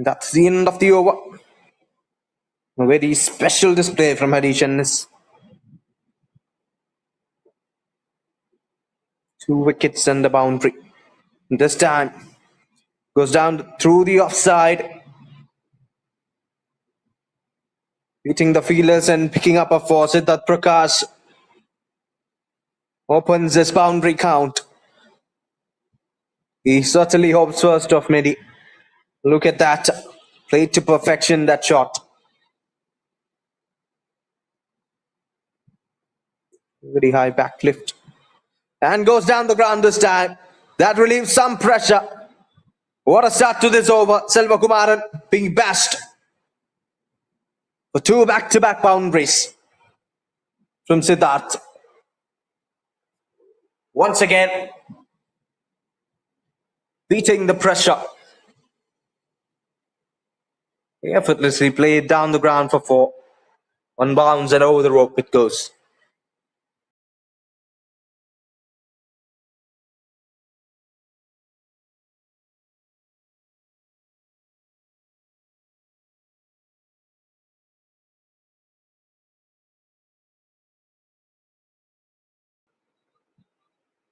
That's the end of the over. A very special display from Harish and his 2 wickets and the boundary. This time goes down through the offside, beating the fielders and picking up a four. Siddharth Prakash opens his boundary count. He certainly hopes first of many. Look at that. Played to perfection, that shot. Very high backlift. And goes down the ground this time. That relieves some pressure. What a start to this over. Selvakumaran being bashed for 2 back-to-back boundaries from Siddharth. Once again, beating the pressure. He effortlessly played down the ground for 4. On bounds and over the rope it goes.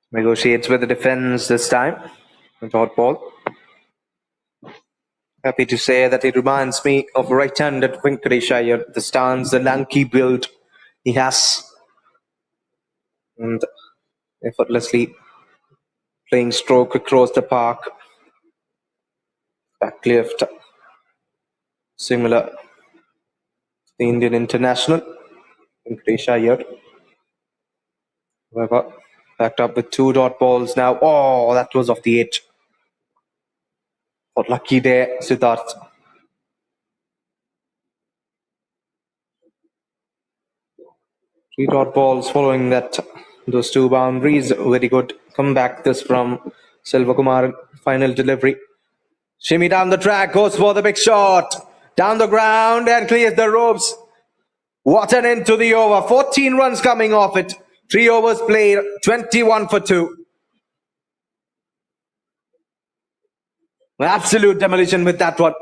Negotiates with the defense this time. The dot ball. Happy to say that it reminds me of right-handed Venkatesh Iyer. The stance, the lanky build he has. And effortlessly playing stroke across the park. Backlift. Similar to the Indian international. Venkatesh Iyer. However, backed up with 2 dot balls now. Oh, that was off the edge. Got lucky there, Siddharth. 3 dot balls following that. Those 2 boundaries. Very good comeback this from Selvakumar. Final delivery. Shimmy down the track. Goes for the big shot. Down the ground and clears the ropes. What an end to the over. 14 runs coming off it. 3 overs played. 21 for 2. Absolute demolition with that one.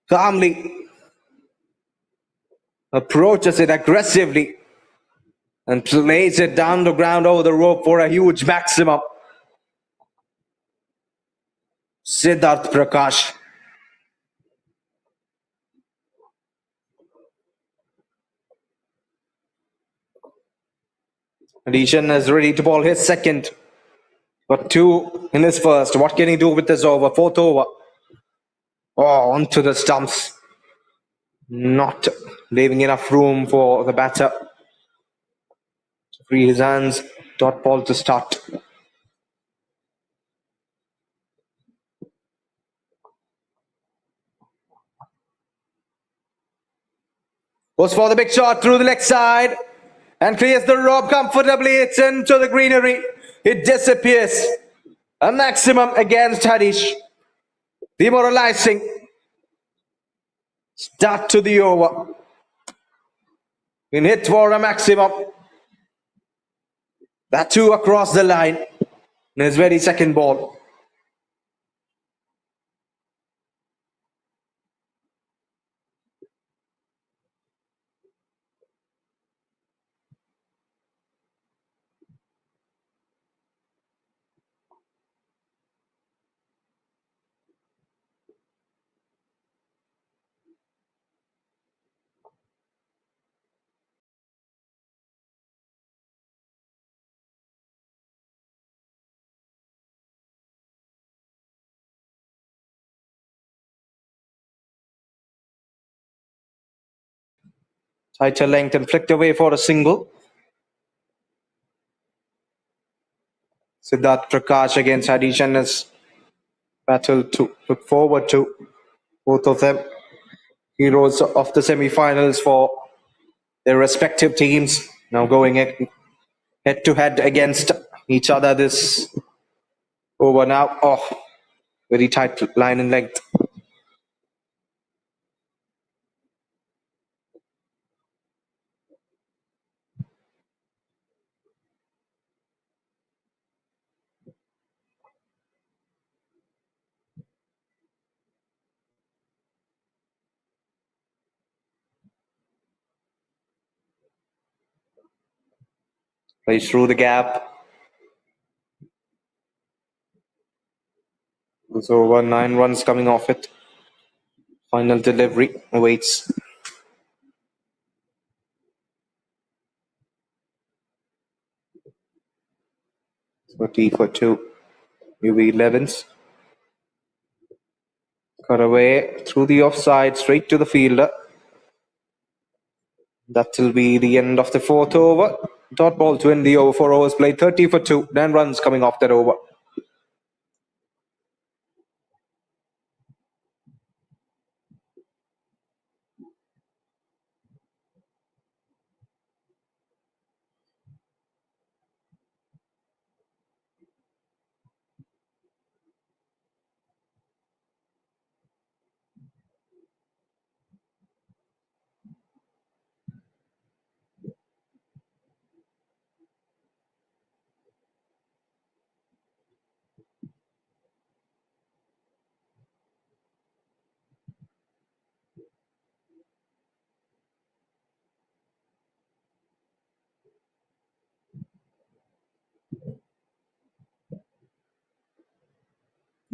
Calmly approaches it aggressively and plays it down the ground over the rope for a huge maximum. Siddharth Prakash. Adishan is ready to ball his second. Got 2 in his first. What can he do with this over? 4th over. Oh, onto the stumps. Not leaving enough room for the batter to free his hands. Dot ball to start. Goes for the big shot through the leg side and clears the rope comfortably. It's into the greenery. It disappears. A maximum against Harish. Demoralizing start to the over. In hit for a maximum. That 2 across the line in his very second ball. Tighter length and flicked away for a single. Siddharth Prakash against Harish and his battle to look forward to. Both of them heroes of the semi-finals for their respective teams. Now going head to head against each other this over now. Oh, very tight line and length. Plays through the gap. It's over. 9 runs coming off it. Final delivery awaits. T for 2. UV11s. Cut away through the offside, straight to the fielder. That will be the end of the 4th over. Dot ball to end the over. 4 overs played. 30 for 2. 9 runs coming off that over.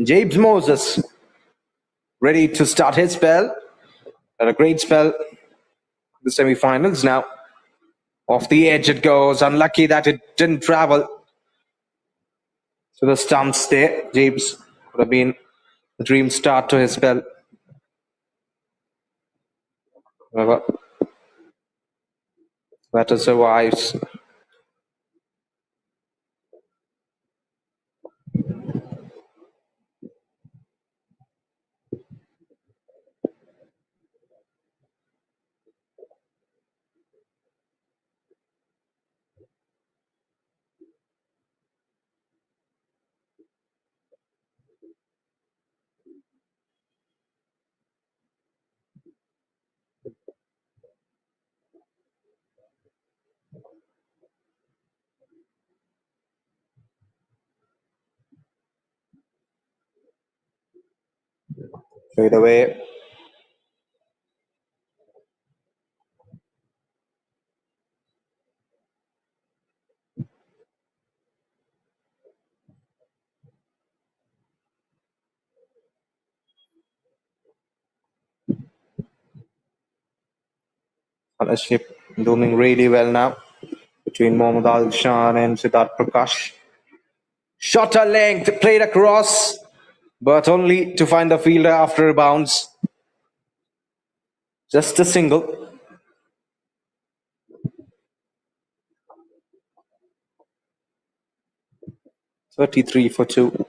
James Moses ready to start his spell. Had a great spell. The semi-finals now. Off the edge it goes. Unlucky that it didn't travel to the stumps there. James would have been a dream start to his spell. However, batter survives. Straight away. Partnership doing really well now between Mohammad Al Shan and Siddharth Prakash. Shot a length, played across, but only to find the fielder after a bounce. Just a single. .33 for 2.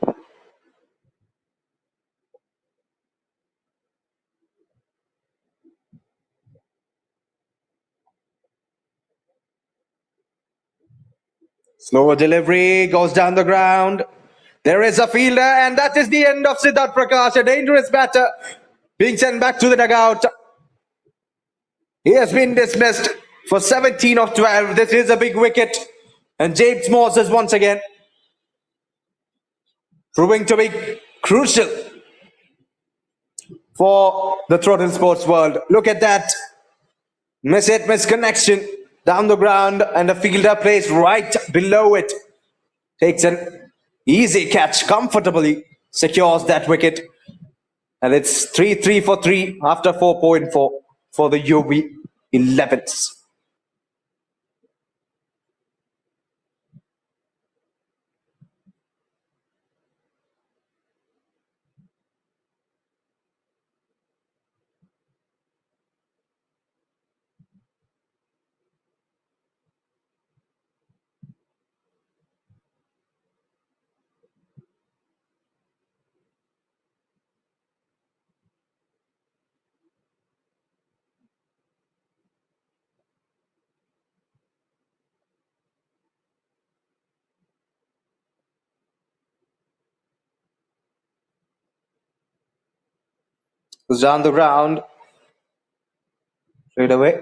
Slower delivery, goes down the ground. There is a fielder, and that is the end of Siddharth Prakash, a dangerous batter being sent back to the dugout. He has been dismissed for 17 of 12. This is a big wicket. And James Moses once again proving to be crucial for the Throttle Sports world. Look at that. Miss connection down the ground, and the fielder plays right below it. Takes an easy catch, comfortably secures that wicket. And it's 3 for 3 after 4.4 for the UV 11s. Goes down the ground straight away.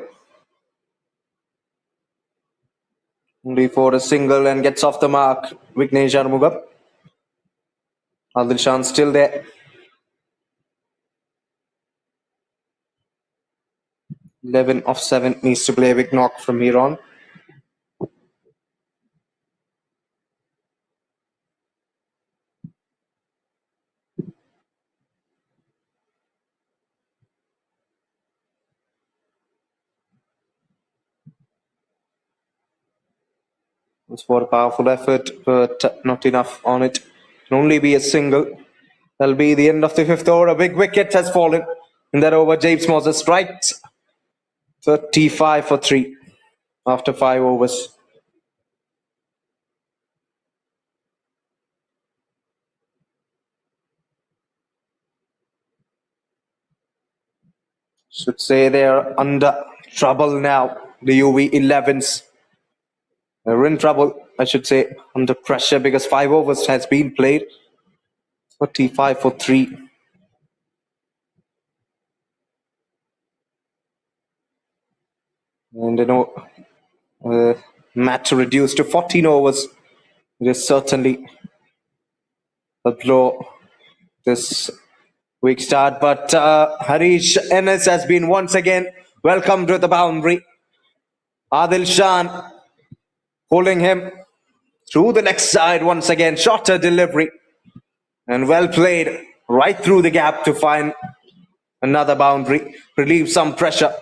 Only for a single and gets off the mark. Vignesh Armugam. Adil Shan still there. 11 of 7 needs to play a big knock from here on. It's for a powerful effort, but not enough on it. Can only be a single. That'll be the end of the fifth over. A big wicket has fallen in that over. James Moses strikes 35 for 3 after 5 overs. Should say they're under trouble now. The UV11s. They're in trouble, I should say, under pressure because 5 overs has been played. 35 for 3. And match reduced to 14 overs. It is certainly a blow this week start. But Harish Ennis has been once again welcomed to the boundary. Adil Shan pulling him through the next side once again. Shorter delivery. And well played right through the gap to find another boundary. Relieve some pressure.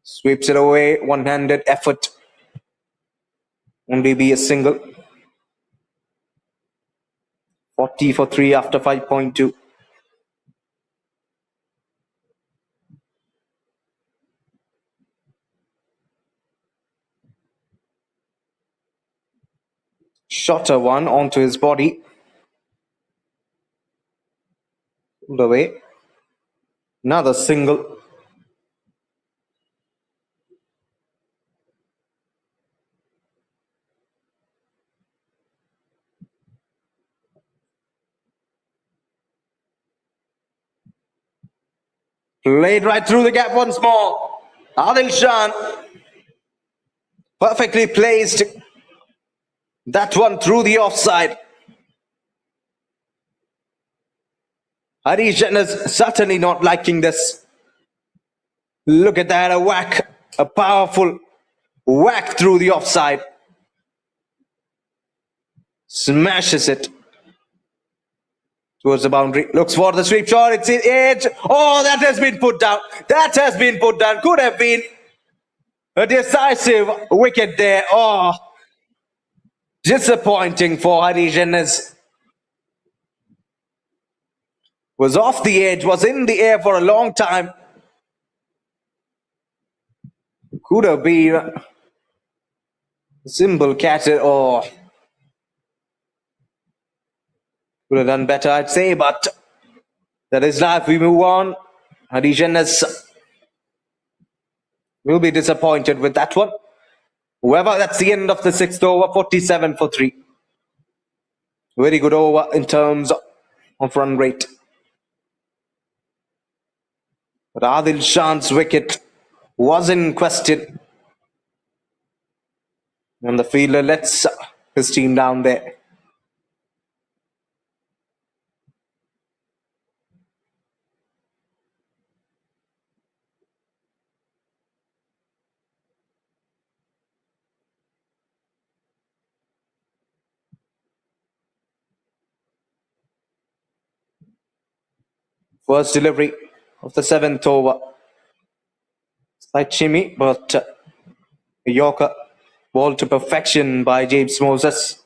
Sweeps it away. One-handed effort. Only be a single. 40 for 3 after 5.2. Shorter one onto his body. Pulled away. Another single. Played right through the gap once more. Adil Shan perfectly placed. That one through the offside. Harish is certainly not liking this. Look at that, a whack. A powerful whack through the offside. Smashes it towards the boundary. Looks for the sweep shot. It's in edge. Oh, that has been put down. That has been put down. Could have been a decisive wicket there. Oh, disappointing for Harish Ennis. Was off the edge, was in the air for a long time. Could have been a simple catch. Oh, could have done better, I'd say, but that is life. We move on. Harish Ennis will be disappointed with that one. However, that's the end of the sixth over. 47 for 3. Very good over in terms of run rate. But Adil Shan's wicket was in question. And the fielder lets his team down there. First delivery of the seventh over. Slight shimmy, but a Yorker ball to perfection by James Moses.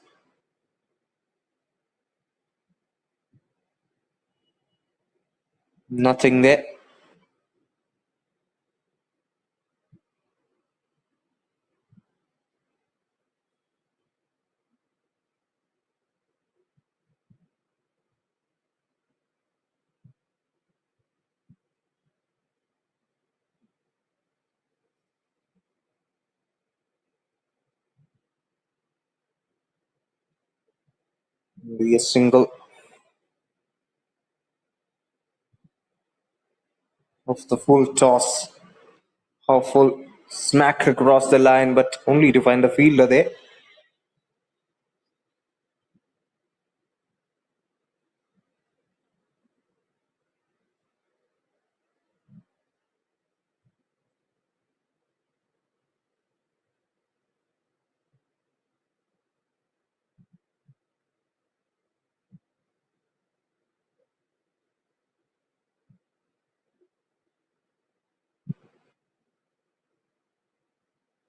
Nothing there. Be a single of the full toss. Powerful smack across the line, but only to find the fielder there.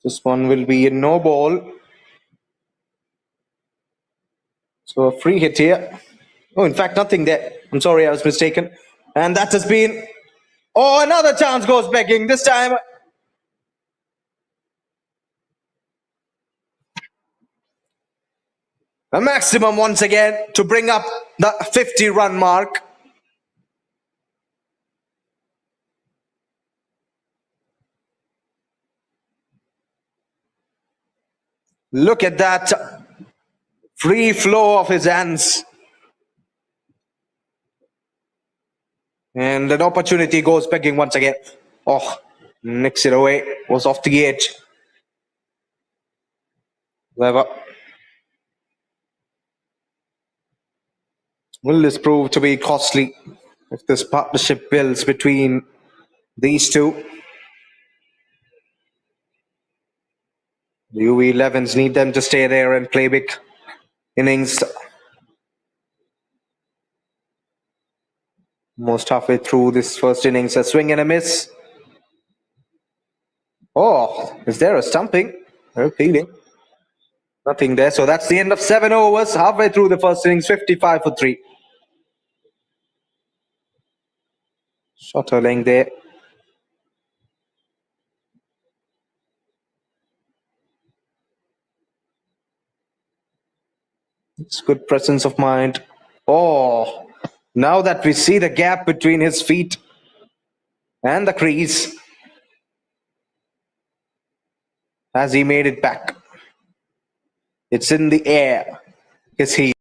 This one will be a no ball. So a free hit here. Oh, in fact, nothing there. I'm sorry, I was mistaken. And that has been. Oh, another chance goes begging. This time. A maximum once again to bring up the 50-run mark. Look at that free flow of his hands. And an opportunity goes begging once again. Oh, nicks it away. Was off the edge. However, will this prove to be costly if this partnership builds between these two? The U11s need them to stay there and play big innings. Most halfway through this first innings, a swing and a miss. Oh, is there a stumping? Appealing. Nothing there. So that's the end of 7 overs. Halfway through the first innings, 55 for 3. Shorter length there. It's good presence of mind. Oh, now that we see the gap between his feet and the crease, has he made it back? It's in the air. His heel.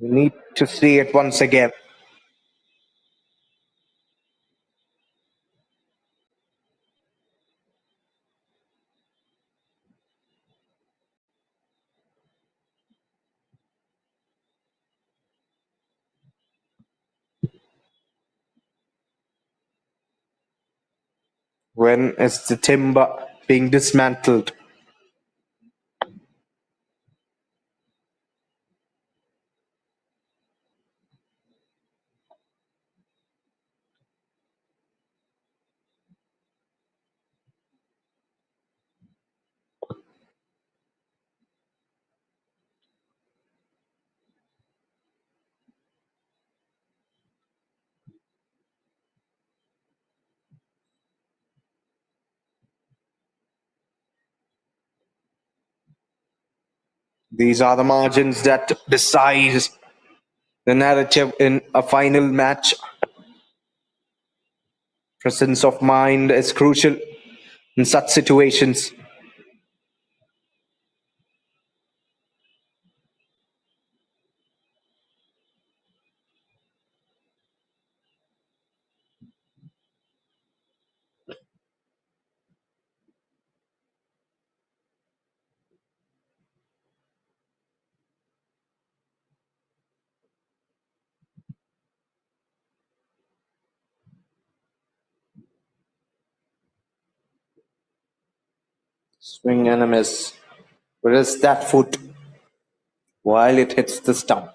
We need to see it once again. When is the timber being dismantled? These are the margins that decide the narrative in a final match. Presence of mind is crucial in such situations. Swing and a miss. Where is that foot while it hits the stump?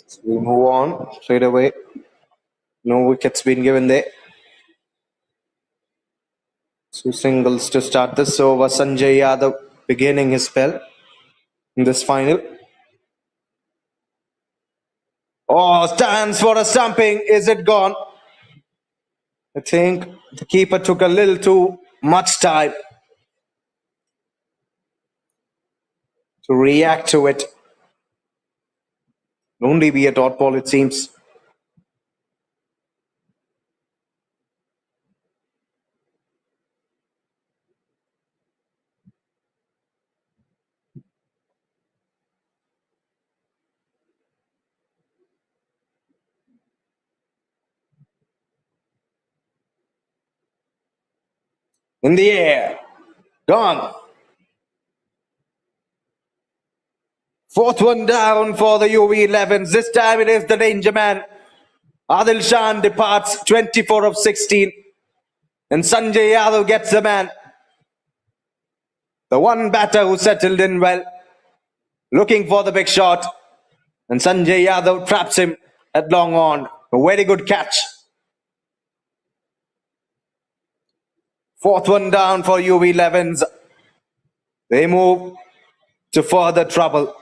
So we move on straight away. No wickets been given there. 2 singles to start this over. Sanjay Yadav beginning his spell in this final. Oh, stands for a stumping. Is it gone? I think the keeper took a little too much time to react to it. Only be a dot ball, it seems. In the air. Gone. Fourth one down for the UV11s. This time it is the danger man. Adil Shan departs 24 of 16. And Sanjay Yadav gets the man. The one batter who settled in well. Looking for the big shot. And Sanjay Yadav traps him at long on. A very good catch. Fourth one down for UV11s. They move to further trouble.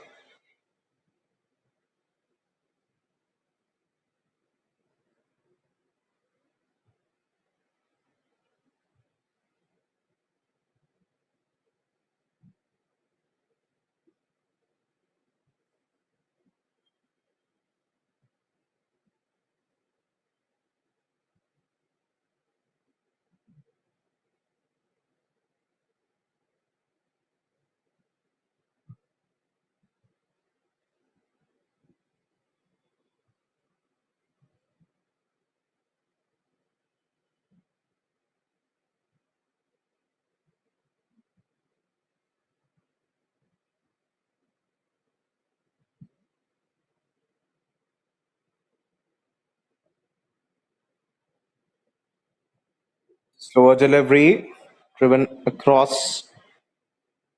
Slower delivery. Driven across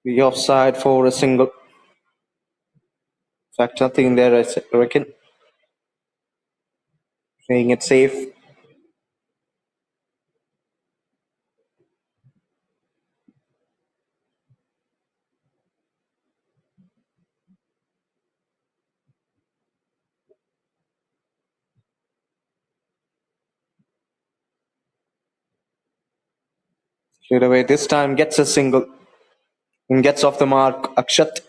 the offside for a single. In fact, nothing there, I reckon. Playing it safe. Straight away, this time gets a single and gets off the mark. Akshat.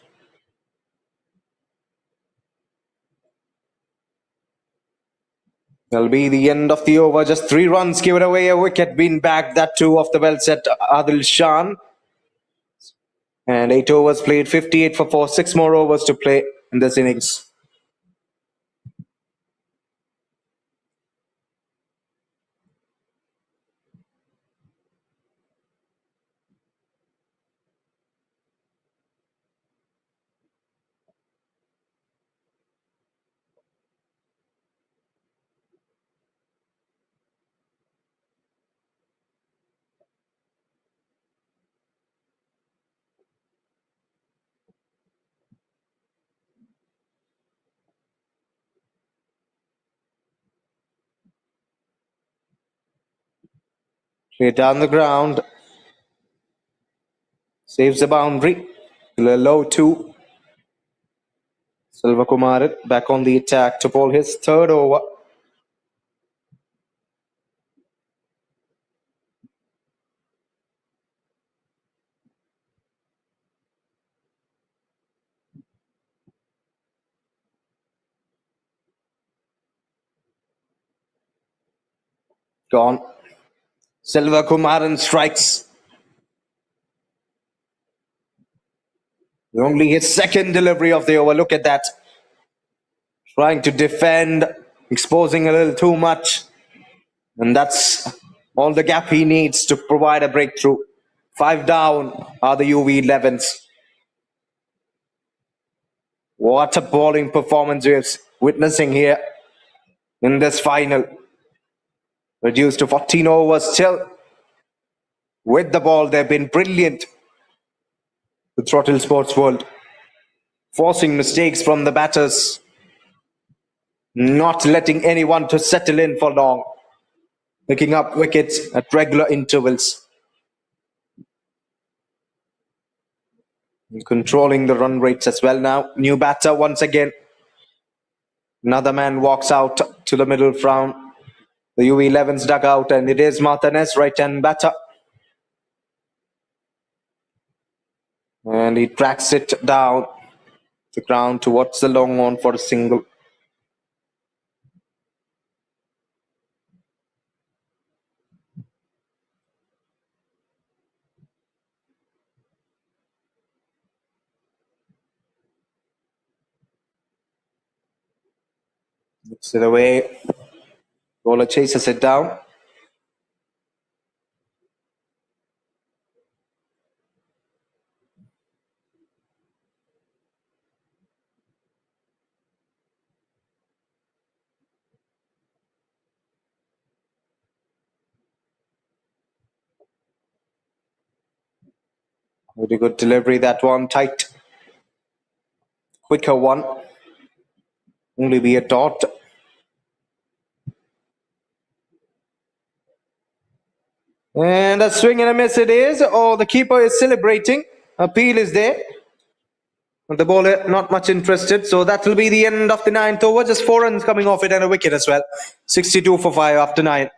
That'll be the end of the over. Just 3 runs given away. A wicket being bagged. That too off the well set Adil Shan. And 8 overs played. 58 for 4. 6 more overs to play in this innings. Straight down the ground. Saves the boundary. Low 2. Selvakumar back on the attack to bowl his 3rd over. Gone. Selvakumaran strikes. Only his 2nd delivery of the over. Look at that. Trying to defend, exposing a little too much. And that's all the gap he needs to provide a breakthrough. 5 down are the UV11s. What a bowling performance we're witnessing here in this final. Reduced to 14 overs still. With the ball, they've been brilliant. The Throttle Sports World. Forcing mistakes from the batters. Not letting anyone to settle in for long. Picking up wickets at regular intervals. And controlling the run rates as well now. New batter once again. Another man walks out to the middle from the UV11's dugout, and it is Martinez, right-hand batter. And he tracks it down the ground towards the long on for a single. Looks it away. Bowler chases it down. Very good delivery, that one. Tight. Quicker one. Only be a dot. And a swing and a miss it is. Oh, the keeper is celebrating. Appeal is there. But the bowler not much interested. So that will be the end of the ninth over. Just 4 runs coming off it and a wicket as well. 62 for 5 after 9.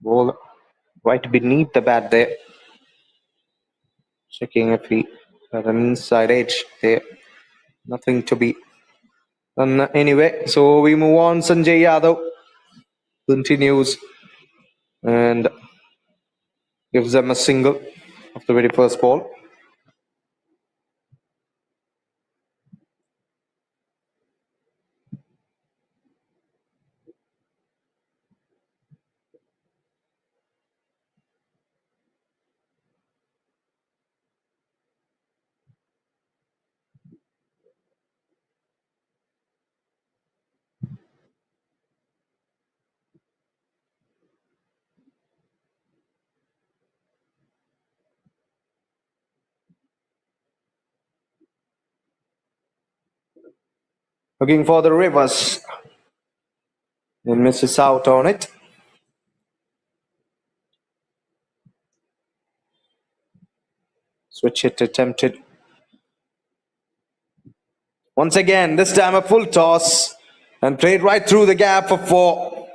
Ball right beneath the bat there. Checking if he had an inside edge there. Nothing to be done anyway. So we move on. Sanjay Yadav continues and gives them a single of the very first ball. Looking for the reverse. And misses out on it. Switch hit attempted. Once again, this time a full toss and played right through the gap for 4.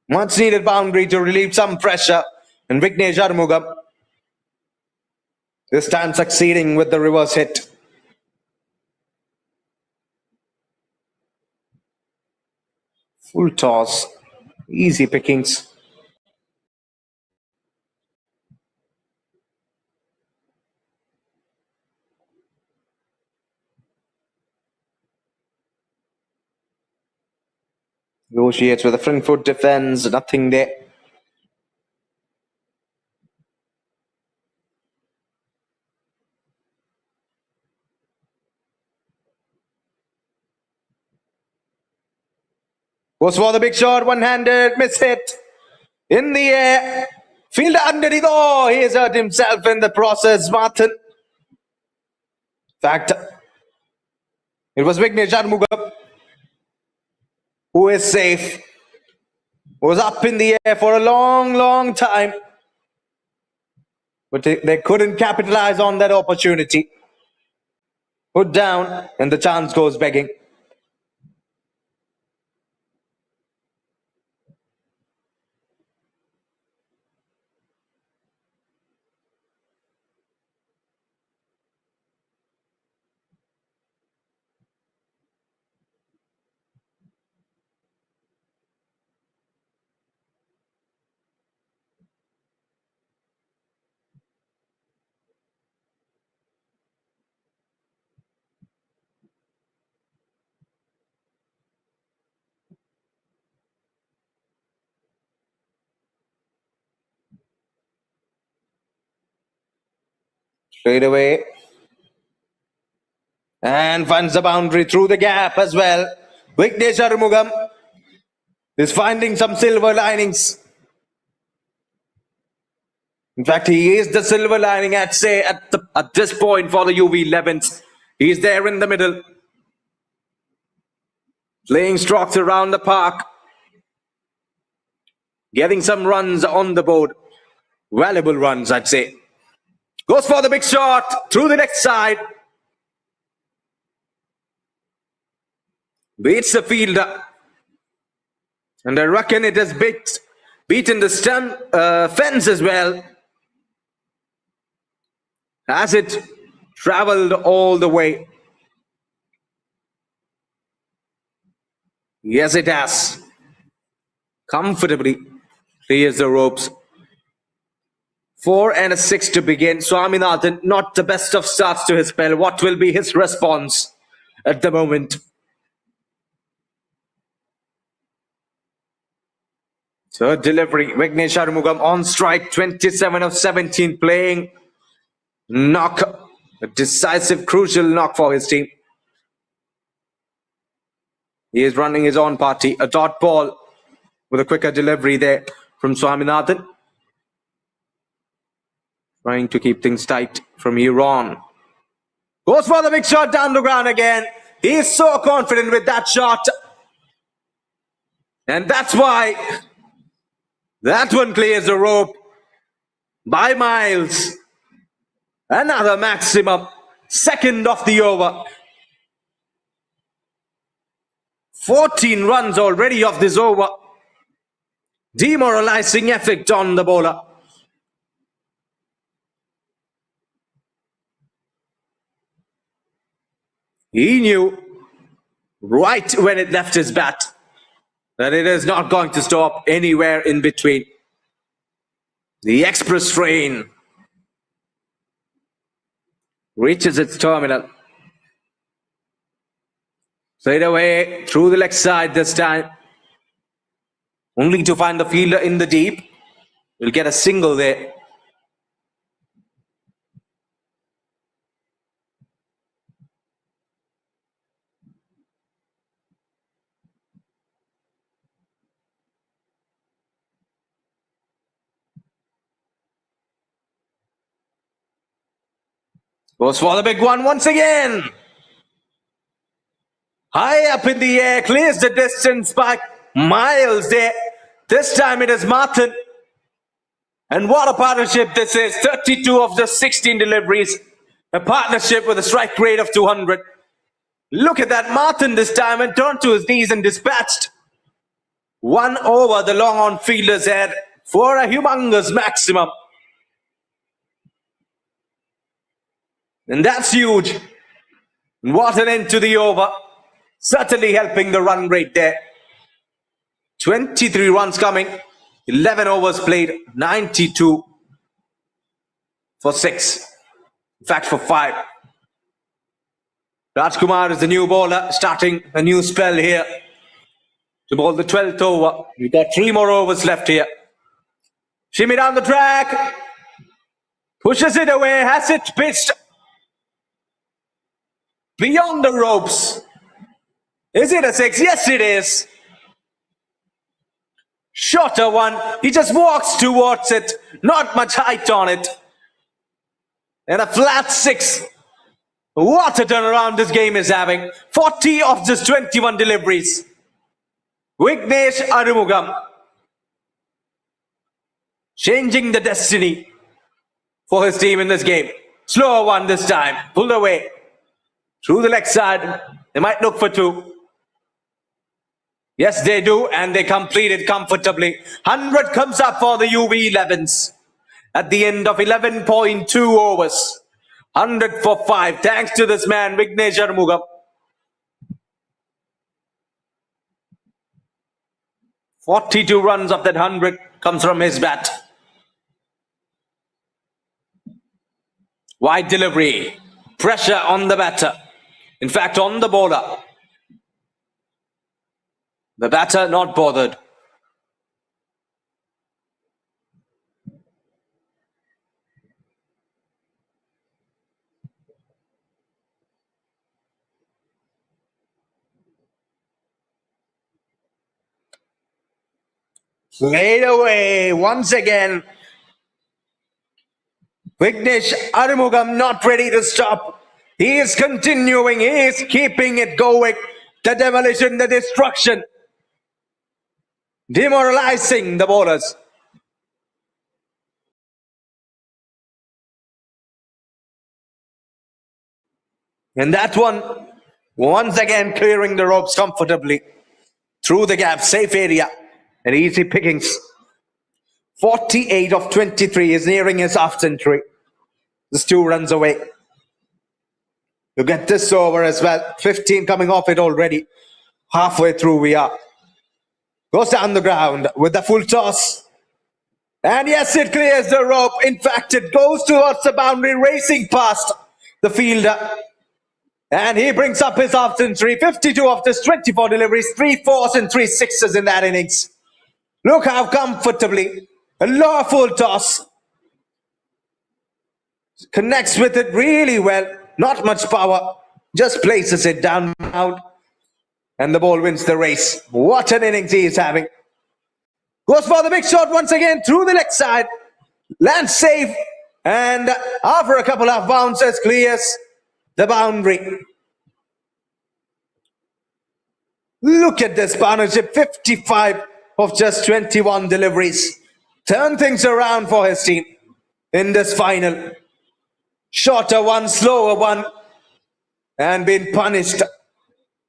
Much needed boundary to relieve some pressure. And Vignesh Armugam this time succeeding with the reverse hit. Full toss. Easy pickings. Negotiates with a front foot defense. Nothing there. Goes for the big shot. One-handed. Miss hit. In the air. Fielder underneath. Oh, he has hurt himself in the process. Martin. In fact, it was Vignesh Armugam who is safe. Was up in the air for a long, long time. But they couldn't capitalize on that opportunity. Put down and the chance goes begging. Straight away. And finds the boundary through the gap as well. Vignesh Arumugam is finding some silver linings. In fact, he is the silver lining at this point for the UV11s. He's there in the middle. Playing strokes around the park. Getting some runs on the board. Valuable runs, I'd say. Goes for the big shot through the next side. Beats the fielder. And I reckon it has beaten the fence as well. Has it traveled all the way? Yes, it has. comfortably clears the ropes. 4 and a 6 to begin. Swaminathan, not the best of starts to his spell. What will be his response at the moment? Third delivery. Vignesh Arumugam on strike. 27 of 17 playing. Knock. A decisive, crucial knock for his team. He is running his own party. A dot ball with a quicker delivery there from Swaminathan. Trying to keep things tight from here on. Goes for the big shot down the ground again. He is so confident with that shot. And that's why that one clears the rope by miles. Another maximum. Second of the over. 14 runs already off this over. Demoralizing effect on the bowler. He knew right when it left his bat that it is not going to stop anywhere in between. The express train reaches its terminal. Straight away through the leg side this time. Only to find the fielder in the deep. We'll get a single there. Goes for the big one once again. High up in the air, clears the distance by miles there. This time it is Martin. And what a partnership this is. 32 of the 16 deliveries. A partnership with a strike rate of 200. Look at that. Martin this time and turned to his knees and dispatched one over the long on fielder's head for a humongous maximum. And that's huge. What an end to the over. Certainly helping the run rate there. 23 runs coming. 11 overs played. 92 for 6. In fact, for 5. Rajkumar is the new bowler, starting a new spell here to bowl the 12th over. We've got 3 more overs left here. Shimmy down the track. Pushes it away. Has it pitched beyond the ropes? Is it a 6? Yes, it is. Shorter one. He just walks towards it. Not much height on it. And a flat 6. What a turnaround this game is having. 40 of just 21 deliveries. Vignesh Arumugam changing the destiny for his team in this game. Slower one this time. Pulled away. Through the leg side. They might look for 2. Yes, they do. And they complete it comfortably. 100 comes up for the UV11s. At the end of 11.2 overs. 100 for 5. Thanks to this man, Vignesh Arumugam. 42 runs of that 100 comes from his bat. Wide delivery. Pressure on the batter. In fact, on the bowler. The batter not bothered. Straight away, once again. Vignesh Arumugam not ready to stop. He is continuing. He is keeping it going. The demolition, the destruction. Demoralizing the bowlers. And that one, once again, clearing the ropes comfortably. Through the gap, safe area. And easy pickings. 48 of 23 is nearing his half century. Just 2 runs away. You get this over as well. 15 coming off it already. Halfway through we are. Goes down the ground with the full toss. And yes, it clears the rope. In fact, it goes towards the boundary, racing past the fielder. And he brings up his half century. 52 of his 24 deliveries, 3 fours and 3 sixes in that innings. Look how comfortably a low full toss connects with it really well. Not much power, just places it down out, and the ball wins the race. What an innings he is having. Goes for the big shot once again through the leg side. Lands safe, and after a couple of bounces, clears the boundary. Look at this partnership, 55 of just 21 deliveries. Turn things around for his team in this final. Shorter one, slower one, and been punished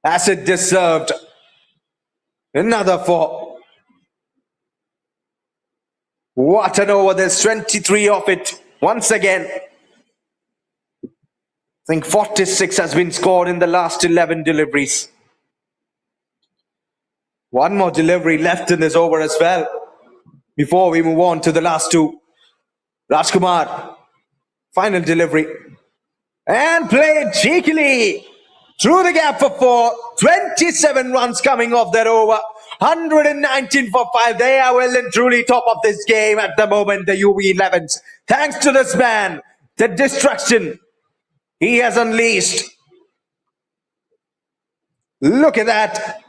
as it deserved. Another 4. What an over, there's 23 of it. Once again, I think 46 has been scored in the last 11 deliveries. One more delivery left in this over as well before we move on to the last 2. Rajkumar, final delivery. And played cheekily through the gap for 4. 27 runs coming off that over. 119 for 5. They are well and truly top of this game at the moment, the UV11s. Thanks to this man, the destruction he has unleashed. Look at that.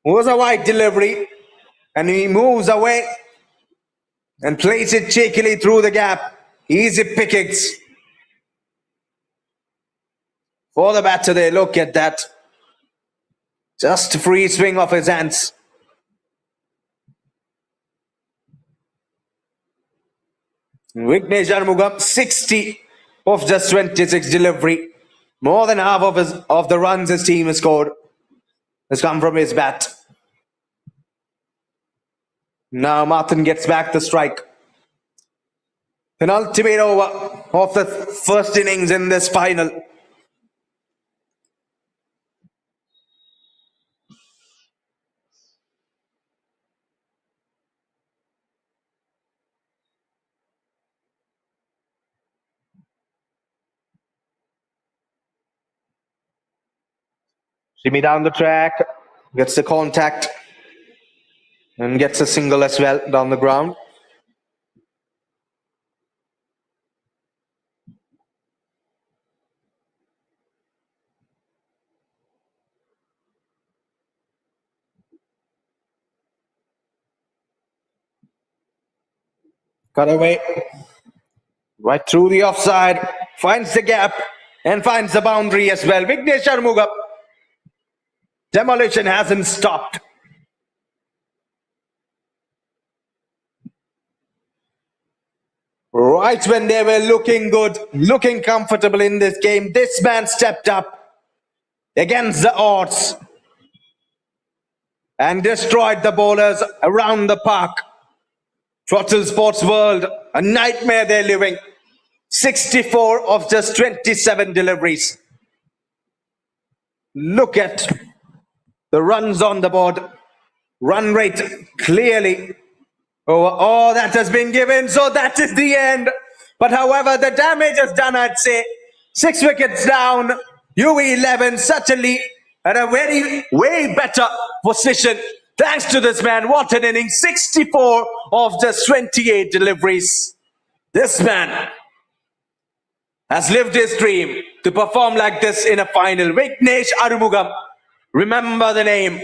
It was a wide delivery, and he moves away and plays it cheekily through the gap. Easy pickings for the batter there. Look at that. Just a free swing of his hands. Vignesh Armugam, 60 of just 26 delivery. More than half of the runs his team has scored has come from his bat. Now Martin gets back the strike. Penultimate over of the first innings in this final. Jimmy down the track, gets the contact, and gets a single as well down the ground. Cut away. Right through the offside. Finds the gap and finds the boundary as well. Vignesh Armugam. Demolition hasn't stopped. Right when they were looking good, looking comfortable in this game, this man stepped up against the odds and destroyed the bowlers around the park. Throttle Sports World, a nightmare they're living. 64 of just 27 deliveries. Look at the runs on the board. Run rate clearly over all that has been given. So that is the end. But however, the damage is done, I'd say. 6 wickets down. UV11 certainly at a way better position. Thanks to this man. What an inning. 64 of just 28 deliveries. This man has lived his dream to perform like this in a final. Vignesh Arumugam. Remember the name.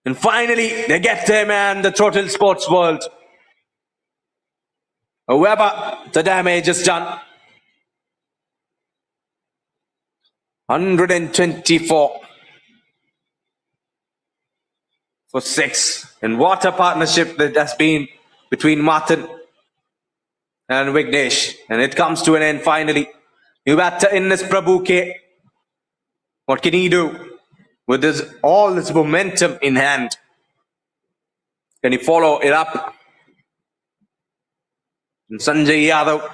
And finally, they get him and the Throttle Sports World. However, the damage is done. 124 for 6. And what a partnership that has been between Martin and Vignesh. And it comes to an end finally. New batter in this Prabhu K. What can he do with all this momentum in hand? Can he follow it up? And Sanjay Yadav,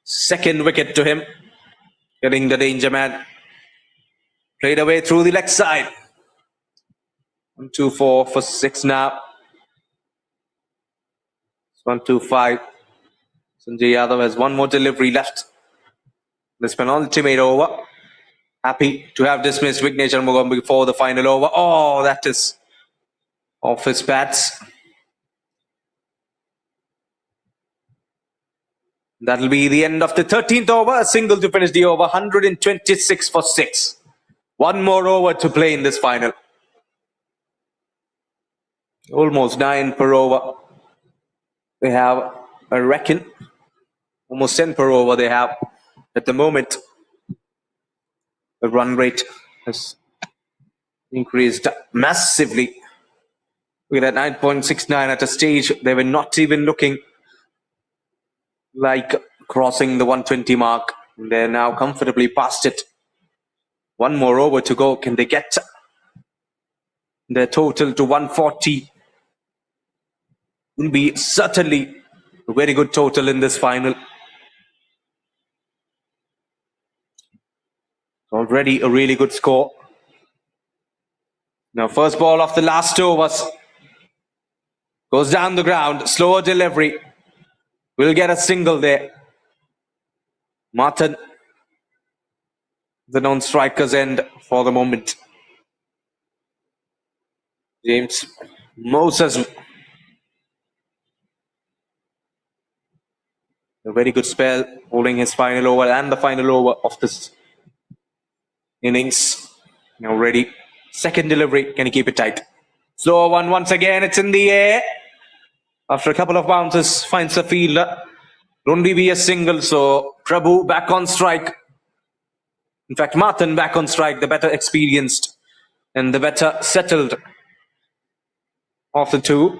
second wicket to him, getting the danger man. Played away through the leg side. 1-2-4 for 6 now. 1-2-5. Sanjay Yadav has one more delivery left. This penultimate over. Happy to have dismissed Vignesh Armugam before the final over. Oh, that is off his bats. That'll be the end of the 13th over. A single to finish the over. 126 for 6. One more over to play in this final. Almost 9 per over. They have, I reckon, almost 10 per over they have at the moment. The run rate has increased massively. Look at that, 9.69 at a stage. They were not even looking like crossing the 120 mark. They're now comfortably past it. One more over to go. Can they get their total to 140? Will be certainly a very good total in this final. Already a really good score. Now, first ball of the last overs goes down the ground. Slower delivery. Will get a single there. Martin, the non-striker's end for the moment. James Moses, a very good spell, holding his final over and the final over of this innings. Now ready. Second delivery. Can he keep it tight? Slower one once again. It's in the air. After a couple of bounces, finds the fielder. It'll only be a single, so Prabhu back on strike. In fact, Martin back on strike, the better experienced and the better settled of the two.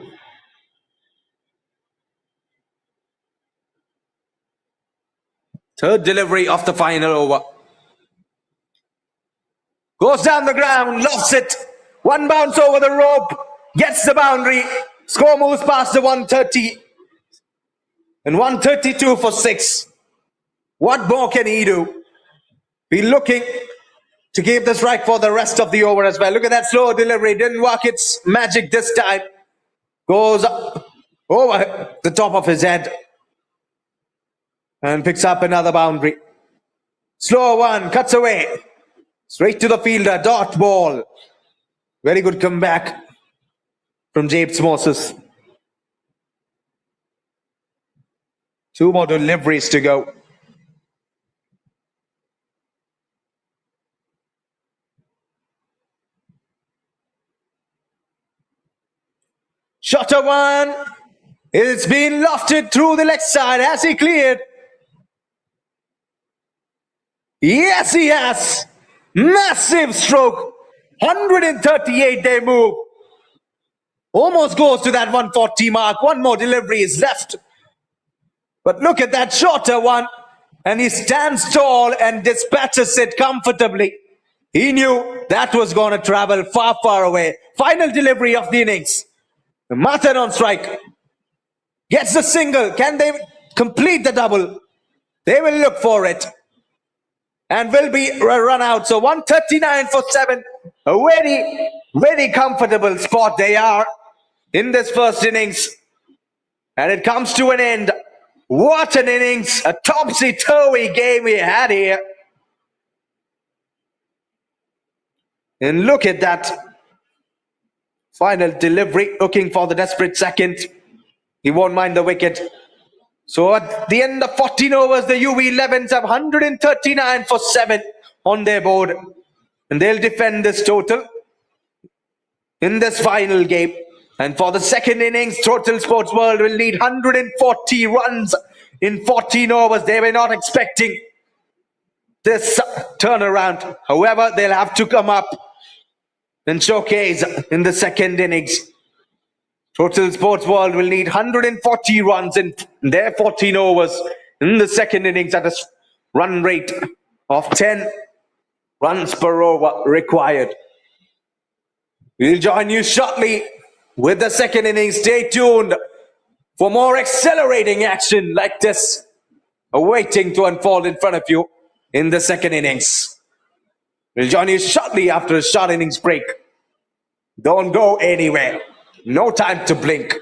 Third delivery of the final over. Goes down the ground, lofts it. One bounce over the rope, gets the boundary. Score moves past the 130. And 132 for 6. What more can he do? Be looking to keep the strike for the rest of the over as well. Look at that slow delivery. Didn't work its magic this time. Goes over the top of his head. And picks up another boundary. Slow one, cuts away. Straight to the fielder, dot ball. Very good comeback from James Moses. Two more deliveries to go. Shotter one. It's been lofted through the leg side. Has he cleared? Yes, he has. Massive stroke. 138 they move. Almost goes to that 140 mark. One more delivery is left. But look at that shorter one. And he stands tall and dispatches it comfortably. He knew that was going to travel far, far away. Final delivery of the innings. Martin on strike. Gets the single. Can they complete the double? They will look for it. And will be run out. So 139 for 7. A very, very comfortable spot they are in this first innings. And it comes to an end. What an innings. A topsy-turvy game we had here. And look at that. Final delivery. Looking for the desperate second. He won't mind the wicket. So at the end of 14 overs, the UV11s have 139 for 7 on their board. And they'll defend this total in this final game. And for the second innings, Total Sports World will need 140 runs in 14 overs. They were not expecting this turnaround. However, they'll have to come up and showcase in the second innings. Total Sports World will need 140 runs in their 14 overs in the second innings at a run rate of 10 runs per over required. We'll join you shortly with the second innings. Stay tuned for more accelerating action like this awaiting to unfold in front of you in the second innings. We'll join you shortly after a short innings break. Don't go anywhere. No time to blink.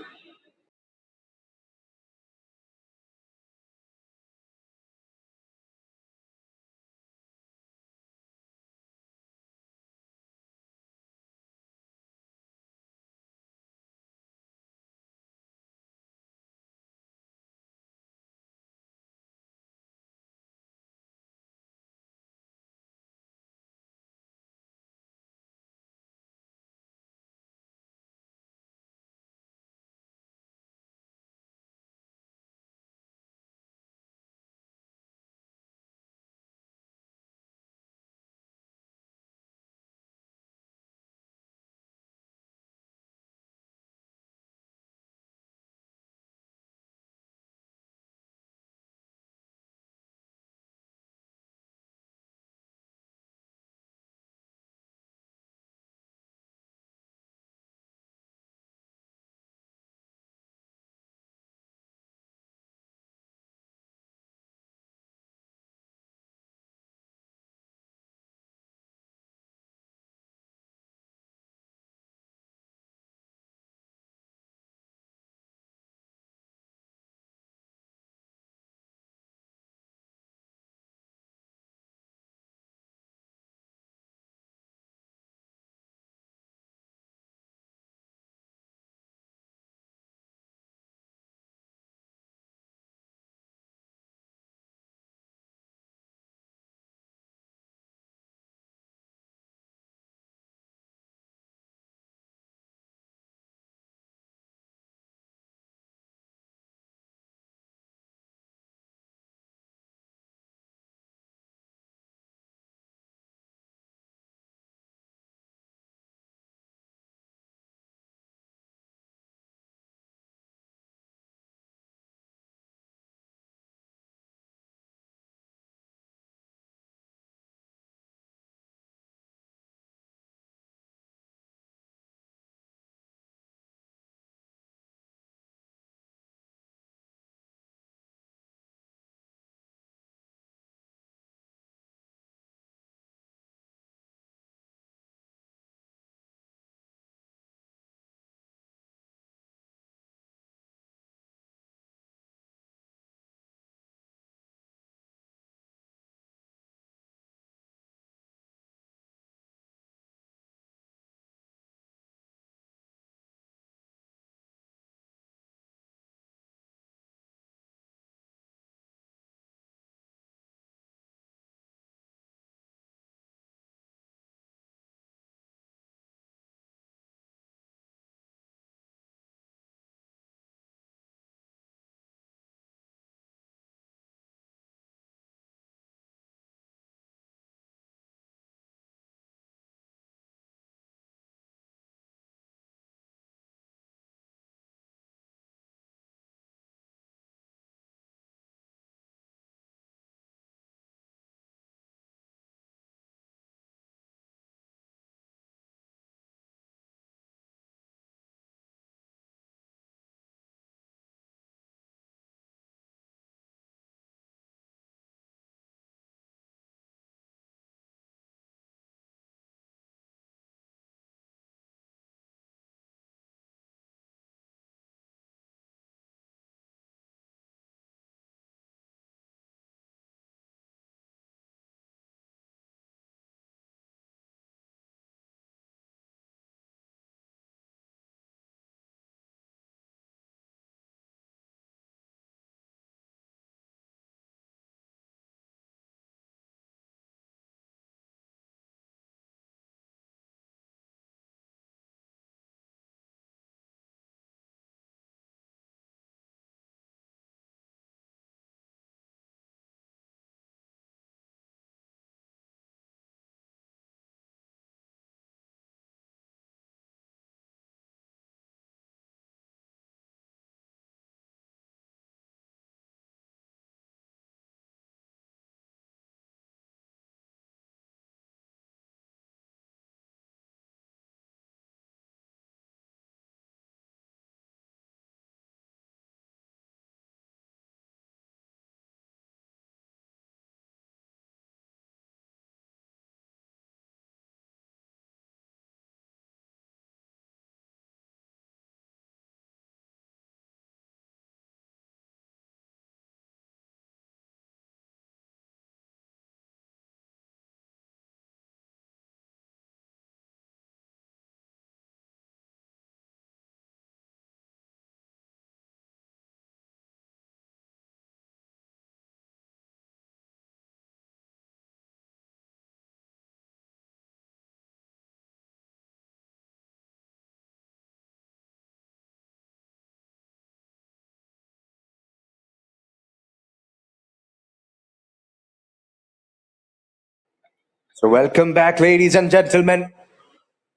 So, welcome back, ladies and gentlemen.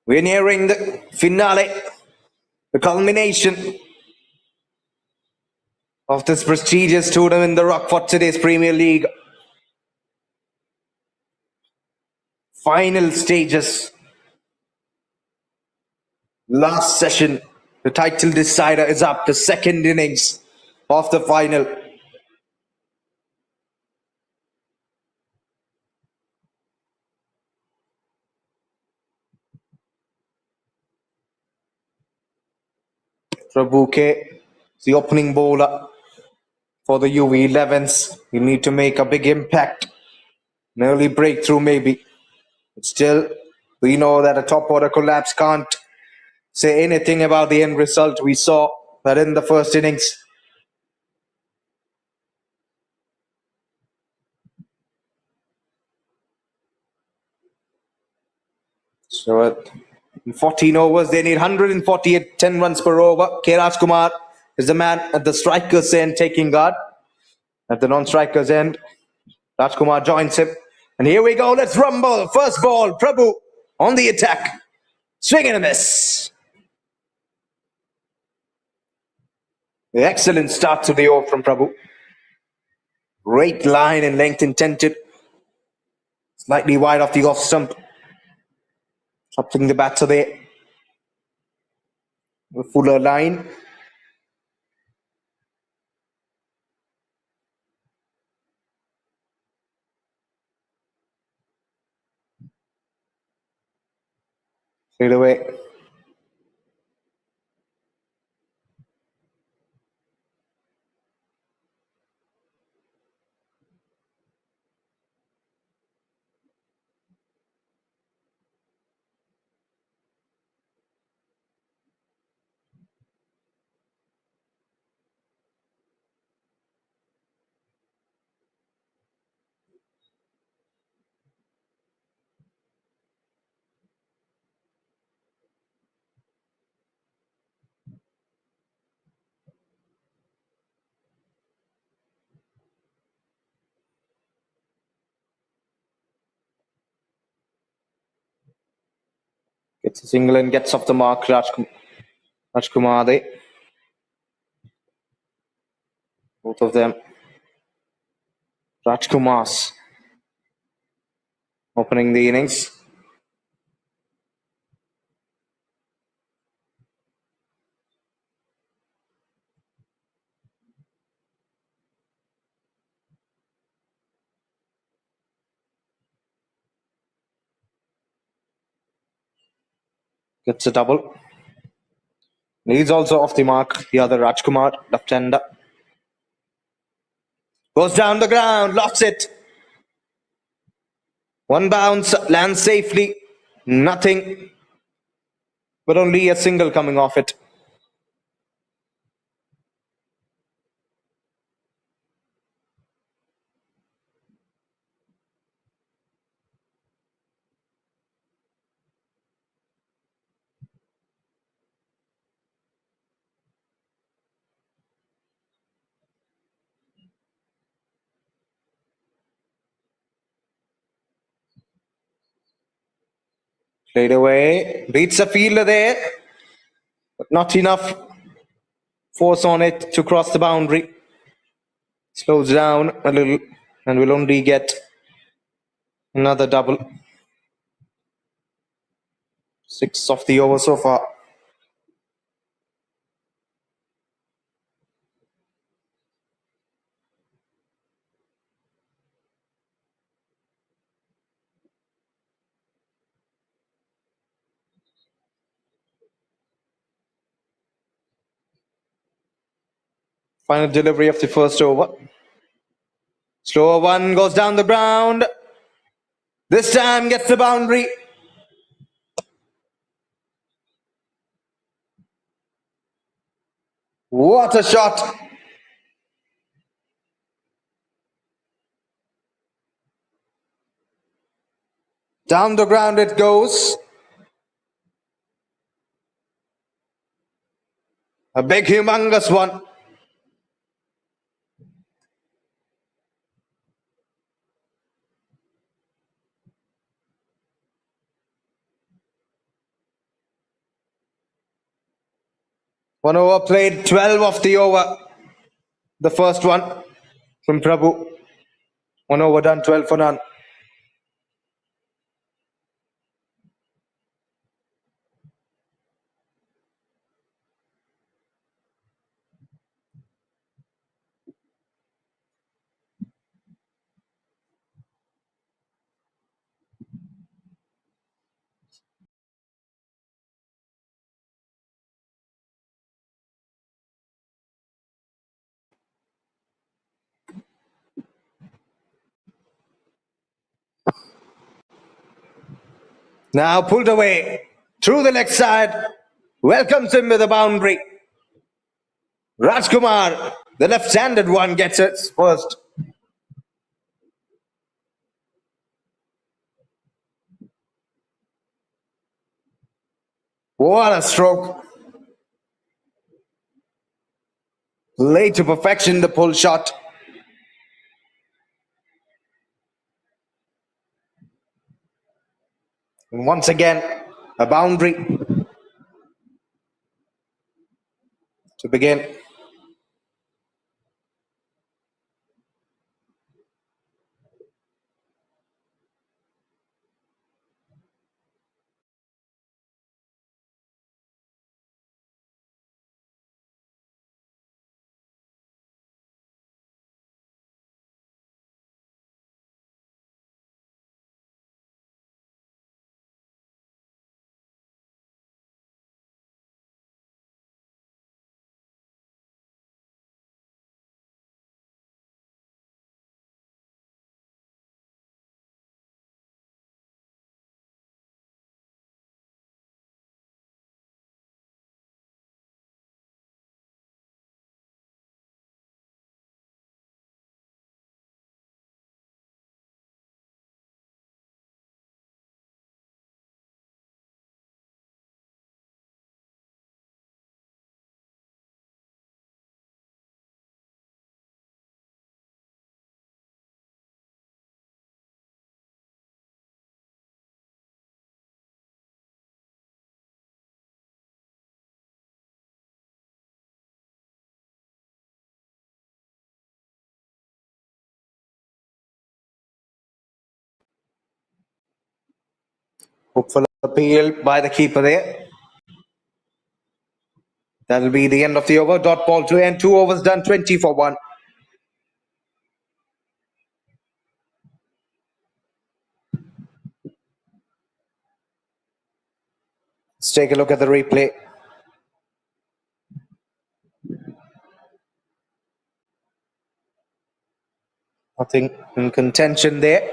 We're nearing the finale, the culmination of this prestigious tournament, the Rockford today's Premier League. Final stages. Last session. The title decider is up. The second innings of the final. Prabhu K, the opening bowler for the UV11s. You need to make a big impact. An early breakthrough maybe. But still, we know that a top order collapse can't say anything about the end result. We saw that in the first innings. So in 14 overs, they need 148, 10 runs per over. K. Rajkumar is the man at the striker's end taking guard. At the non-striker's end, Rajkumar joins him. And here we go, let's rumble. First ball, Prabhu on the attack. Swing and a miss. The excellent start to the over from Prabhu. Great line and length intended. Slightly wide off the off stump. Chopping the batter there. A fuller line. Straight away. Gets a single and gets off the mark. Rajkumar there. Both of them. Rajkumar's opening the innings. Gets a double. He's also off the mark. The other Rajkumar, left-hander. Goes down the ground, lofts it. One bounce, lands safely. Nothing. But only a single coming off it. Played away. Beats a fielder there. But not enough force on it to cross the boundary. Slows down a little and will only get another double. 6 of the over so far. Final delivery of the first over. Slower one goes down the ground. This time gets the boundary. What a shot. Down the ground it goes. A big, humongous one. One over played, 12 of the over. The first one from Prabhu. 1 over done, 12 for none. Now pulled away through the leg side. Welcomes him with a boundary. Rajkumar, the left-handed one, gets it first. What a stroke. Laid to perfection the pull shot. And once again, a boundary to begin. Hopeful appeal by the keeper there. That'll be the end of the over. Dot ball to end. 2 overs done, 20 for 1. Let's take a look at the replay. Nothing in contention there.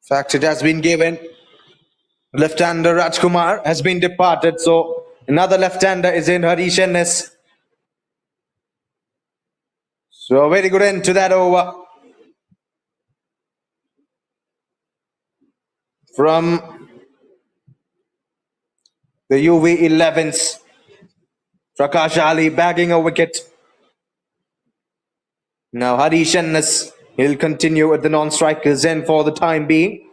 In fact, it has been given. Left-hander Rajkumar has been departed, so another left-hander is in, Harish Ennis. So a very good end to that over from the UV11s. Prakash Ali bagging a wicket. Now Harish Ennis, he'll continue at the non-strikers end for the time being.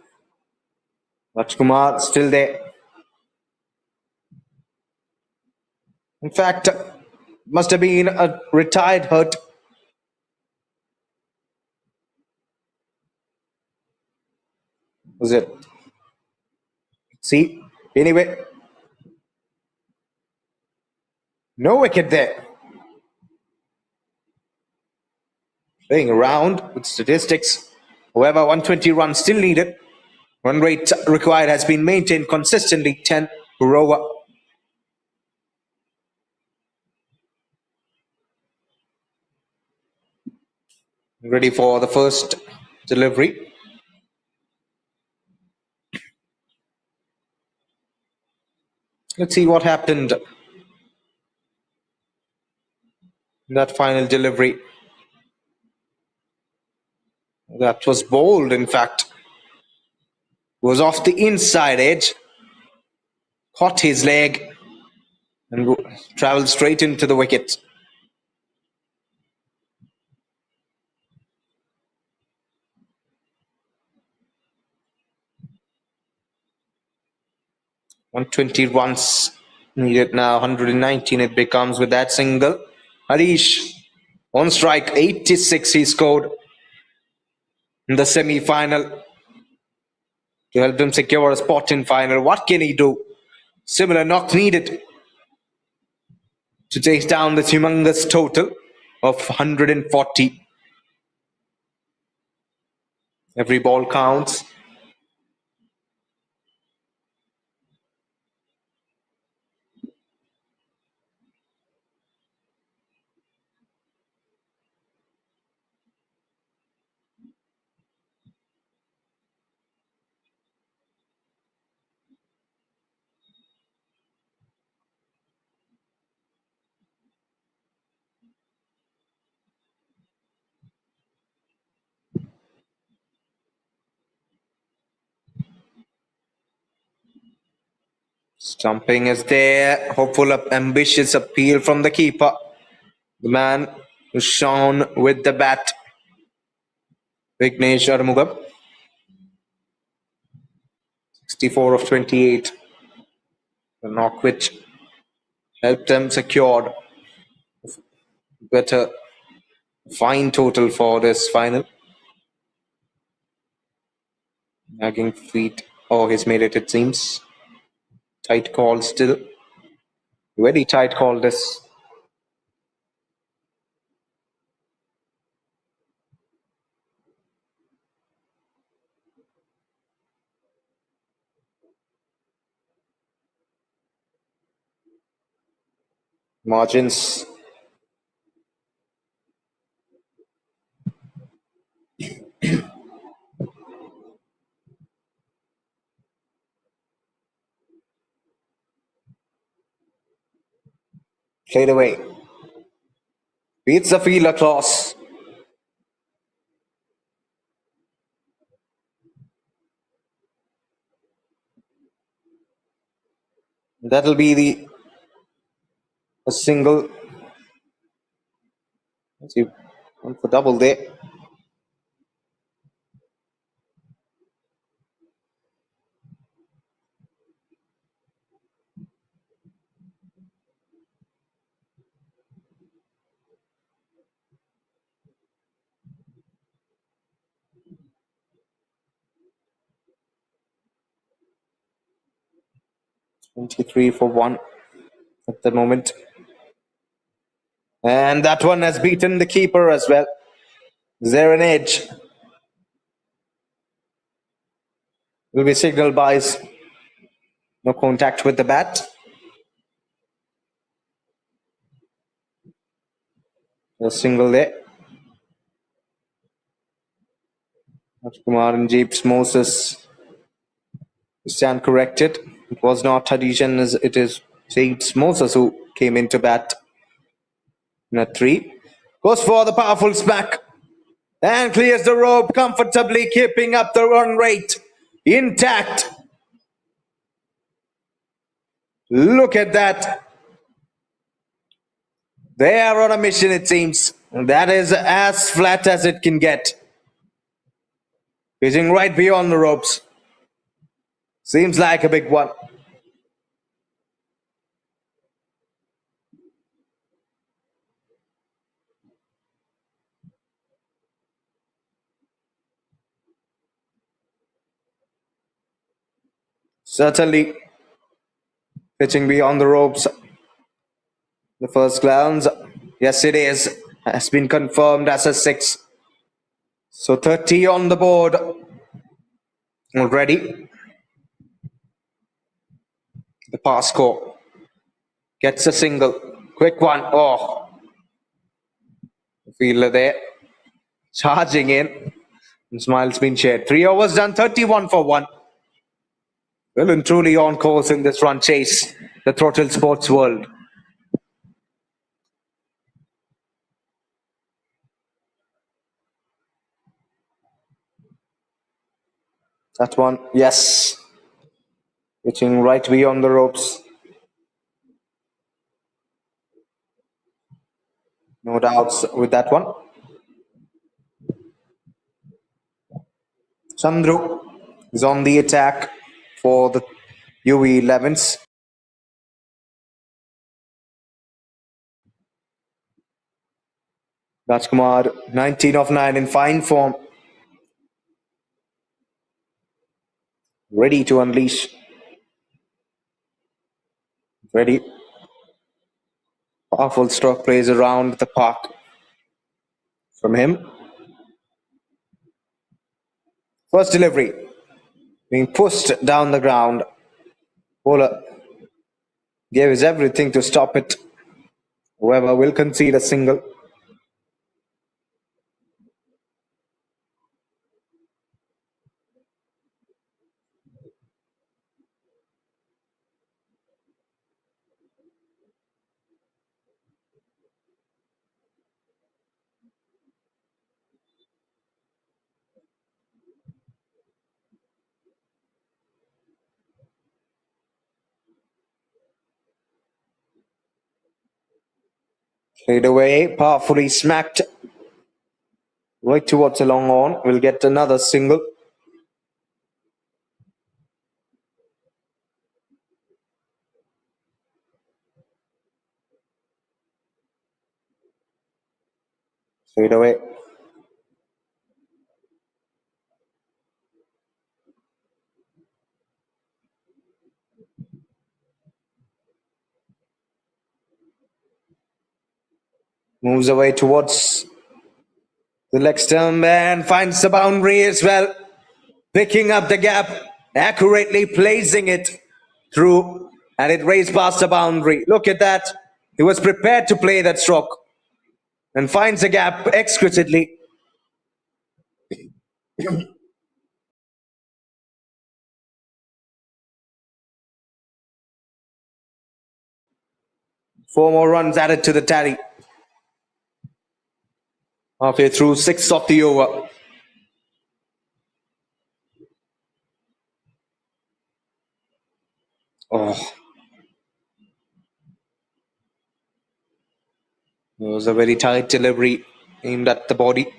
Rajkumar still there. In fact, must have been a retired hurt. Was it? See, anyway, no wicket there. Playing around with statistics. However, 120 runs still needed. Run rate required has been maintained consistently, 10 per over. Ready for the first delivery. Let's see what happened in that final delivery. That was bold, in fact. Was off the inside edge, caught his leg, and travelled straight into the wicket. "120 runs needed now, 119 it becomes with that single. Harish on strike, 86 he scored in the semi-final to help them secure a spot in final. What can he do? Similar knock needed to take down this humongous total of 140. Every ball counts. Stumping is there. Hopeful of ambitious appeal from the keeper. The man who's shown with the bat, Vignesh Armugam. 64 of 28. The knock which helped them secure better fine total for this final. Nagging feet. Oh, he's made it seems. Tight call still. Very tight call this. Margins. Played away. Beats the field across. That'll be a single. Let's see, one for double there. "23 for 1 at the moment. And that one has beaten the keeper as well. Is there an edge? Will be signaled by no contact with the bat. A single there. Kumar and Jeeps Moses stand corrected. It was not Hadishan, as it is Jeeps Moses who came into bat in a 3. Goes for the powerful smack and clears the rope comfortably, keeping up the run rate intact. Look at that. They are on a mission, it seems. That is as flat as it can get. Pitching right beyond the ropes. Seems like a big one. Certainly. Pitching beyond the ropes. The first glance. Yes, it is. Has been confirmed as a 6. So 30 on the board already. The pass score. Gets a single. Quick one. Oh. Fielder there. Charging in. And smiles been shared. 3 overs done. 31 for 1. Well and truly on course in this run chase, the Throttle Sports world. That one, yes. Pitching right beyond the ropes. No doubts with that one. Chandru is on the attack for the UV11s. Rajkumar, 19 of 9 in fine form, ready to unleash. Ready. Powerful stroke plays around the park from him. First delivery being pushed down the ground. Bowler gave his everything to stop it. Whoever will concede a single. Played away, powerfully smacked right towards a long on. Will get another single. Played away. Moves away towards the leg stump and finds the boundary as well. Picking up the gap, accurately placing it through, and it raced past the boundary. Look at that. He was prepared to play that stroke and finds the gap exquisitely. Four more runs added to the tally. Halfway through, sixth of the over. Oh, it was a very tight delivery aimed at the body.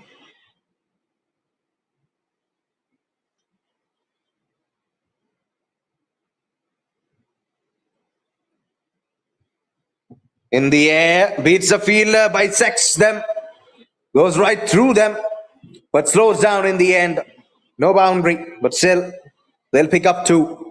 In the air, beats the fielder, bisects them, goes right through them, but slows down in the end. No boundary, but still, they'll pick up two.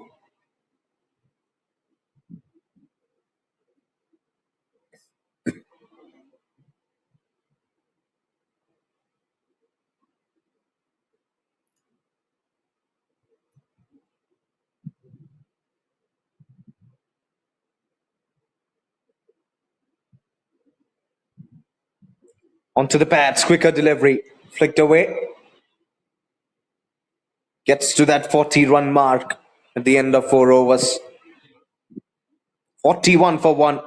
Onto the pads, quicker delivery, flicked away. Gets to that 40-run mark at the end of 4 overs. 41 for 1,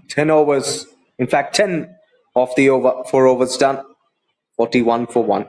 10 overs. In fact, 10 of the over, 4 overs done. 41 for 1.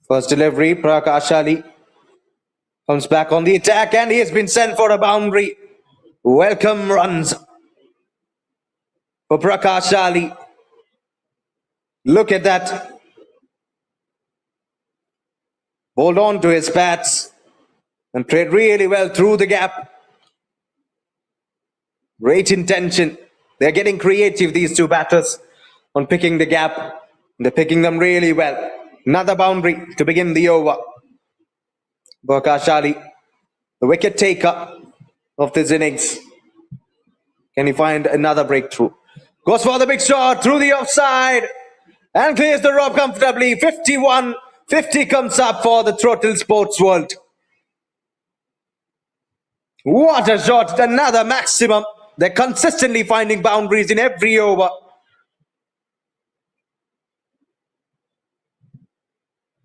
First delivery, Prakash Ali comes back on the attack and he has been sent for a boundary. Welcome runs for Prakash Ali. Look at that. Hold on to his bats and played really well through the gap. Great intention. They're getting creative, these two batters, on picking the gap. They're picking them really well. Another boundary to begin the over. Prakash Ali, the wicket taker of this innings. Can he find another breakthrough? Goes for the big shot through the offside and clears the rope comfortably. 51-50 comes up for the Throttle Sports World. What a shot, another maximum. They're consistently finding boundaries in every over.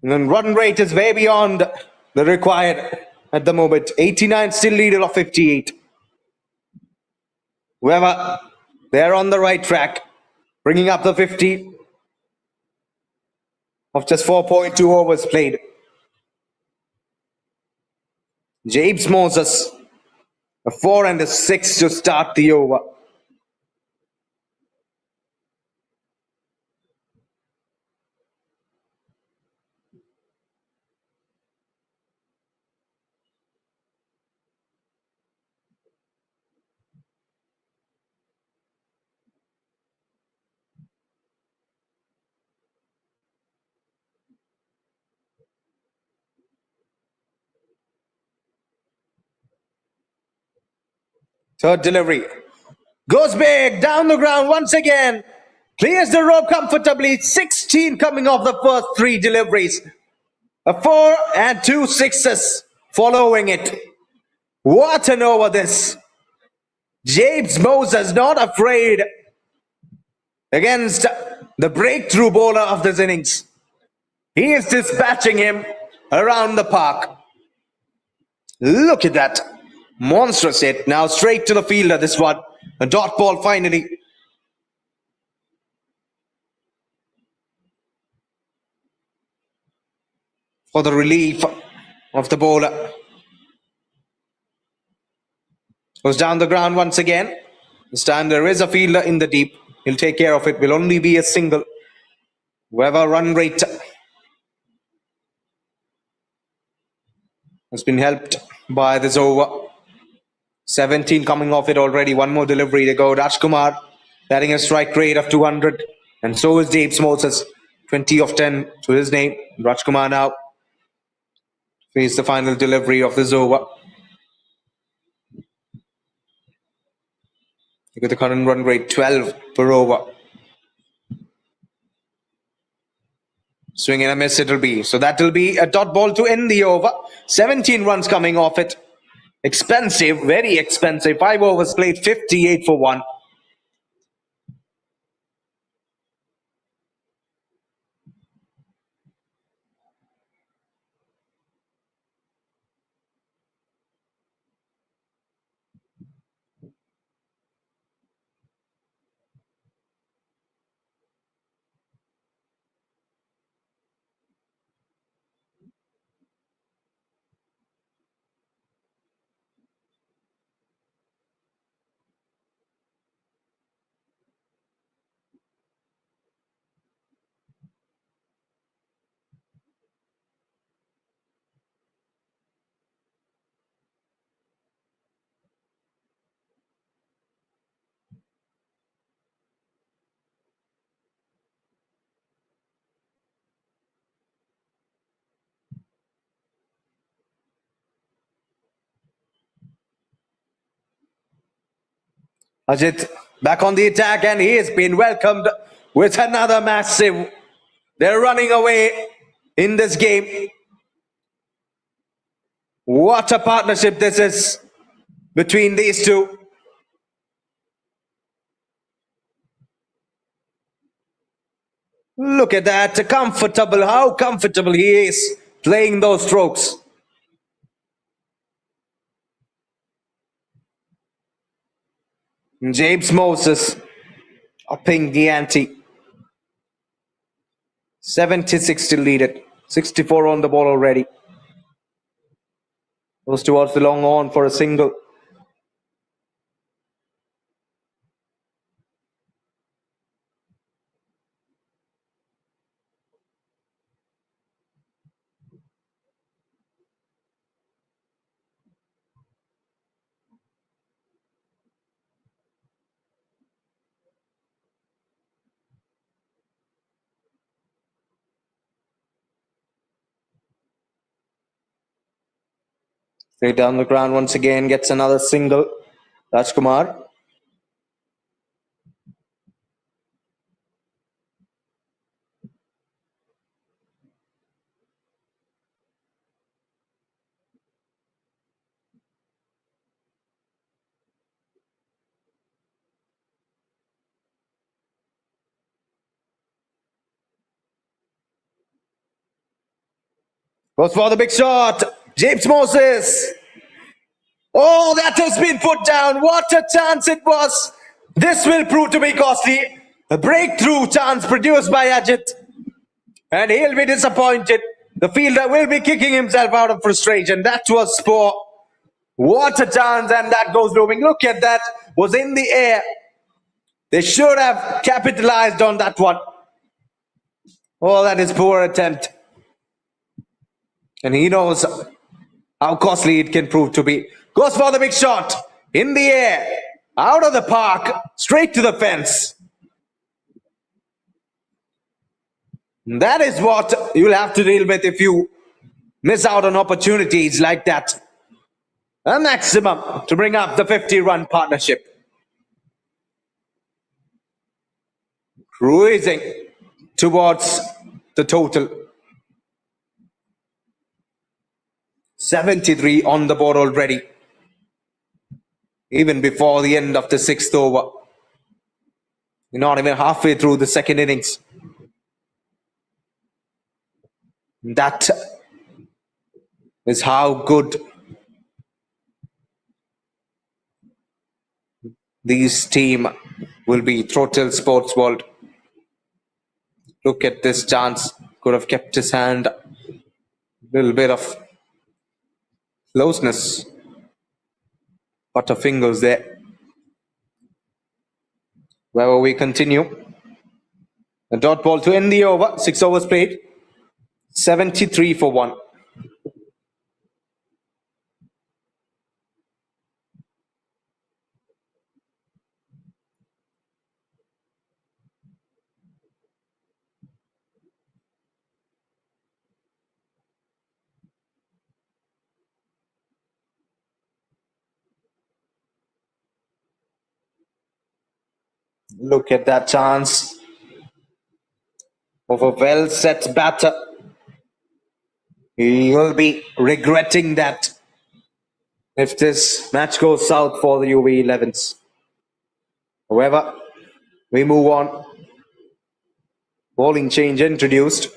And run rate is way beyond the required at the moment. 89 still leader of 58. However, they're on the right track, bringing up the 50 of just 4.2 overs played. James Moses, a 4 and a 6 to start the over. Third delivery. Goes big, down the ground once again. Clears the rope comfortably. 16 coming off the first 3 deliveries. A 4 and 2 sixes following it. What an over this. James Moses not afraid against the breakthrough bowler of this innings. He is dispatching him around the park. Look at that. Monstrous hit. Now straight to the fielder, this one. A dot ball finally. For the relief of the bowler. Goes down the ground once again. This time there is a fielder in the deep. He'll take care of it. Will only be a single. Whoever run rate has been helped by this over. 17 coming off it already. One more delivery to go. Rajkumar batting a strike rate of 200. And so is James Moses. 20 of 10 to his name. Rajkumar now face the final delivery of this over. Look at the current run rate, 12 per over. Swing and a miss it'll be. So that will be a dot ball to end the over. 17 runs coming off it. Expensive, very expensive. 5 overs played, 58 for 1. Ajit back on the attack and he has been welcomed with another massive. They're running away in this game. What a partnership this is between these two. Look at that, comfortable, how comfortable he is playing those strokes. James Moses upping the ante. 76 to lead it. 64 on the ball already. Goes towards the long on for a single. Straight down the ground once again, gets another single. Rajkumar. Goes for the big shot. James Moses. Oh, that has been put down. What a chance it was. This will prove to be costly. A breakthrough chance produced by Ajit. And he'll be disappointed. The fielder will be kicking himself out of frustration. That was poor. What a chance. And that goes looming. Look at that. Was in the air. They should have capitalized on that one. Oh, that is poor attempt. And he knows how costly it can prove to be. Goes for the big shot. In the air. Out of the park. Straight to the fence. That is what you'll have to deal with if you miss out on opportunities like that. A maximum to bring up the 50-run partnership. Cruising towards the total. 73 on the board already. Even before the end of the 6th over. Not even halfway through the second innings. That is how good this team will be. Throttle Sports World. Look at this chance. Could have kept his hand. A little bit of closeness. Butterfingers there. Where we continue. A dot ball to end the over. 6 overs played. 73 for 1. Look at that chance of a well-set batter. He will be regretting that if this match goes south for the UV11s. However, we move on. Bowling change introduced.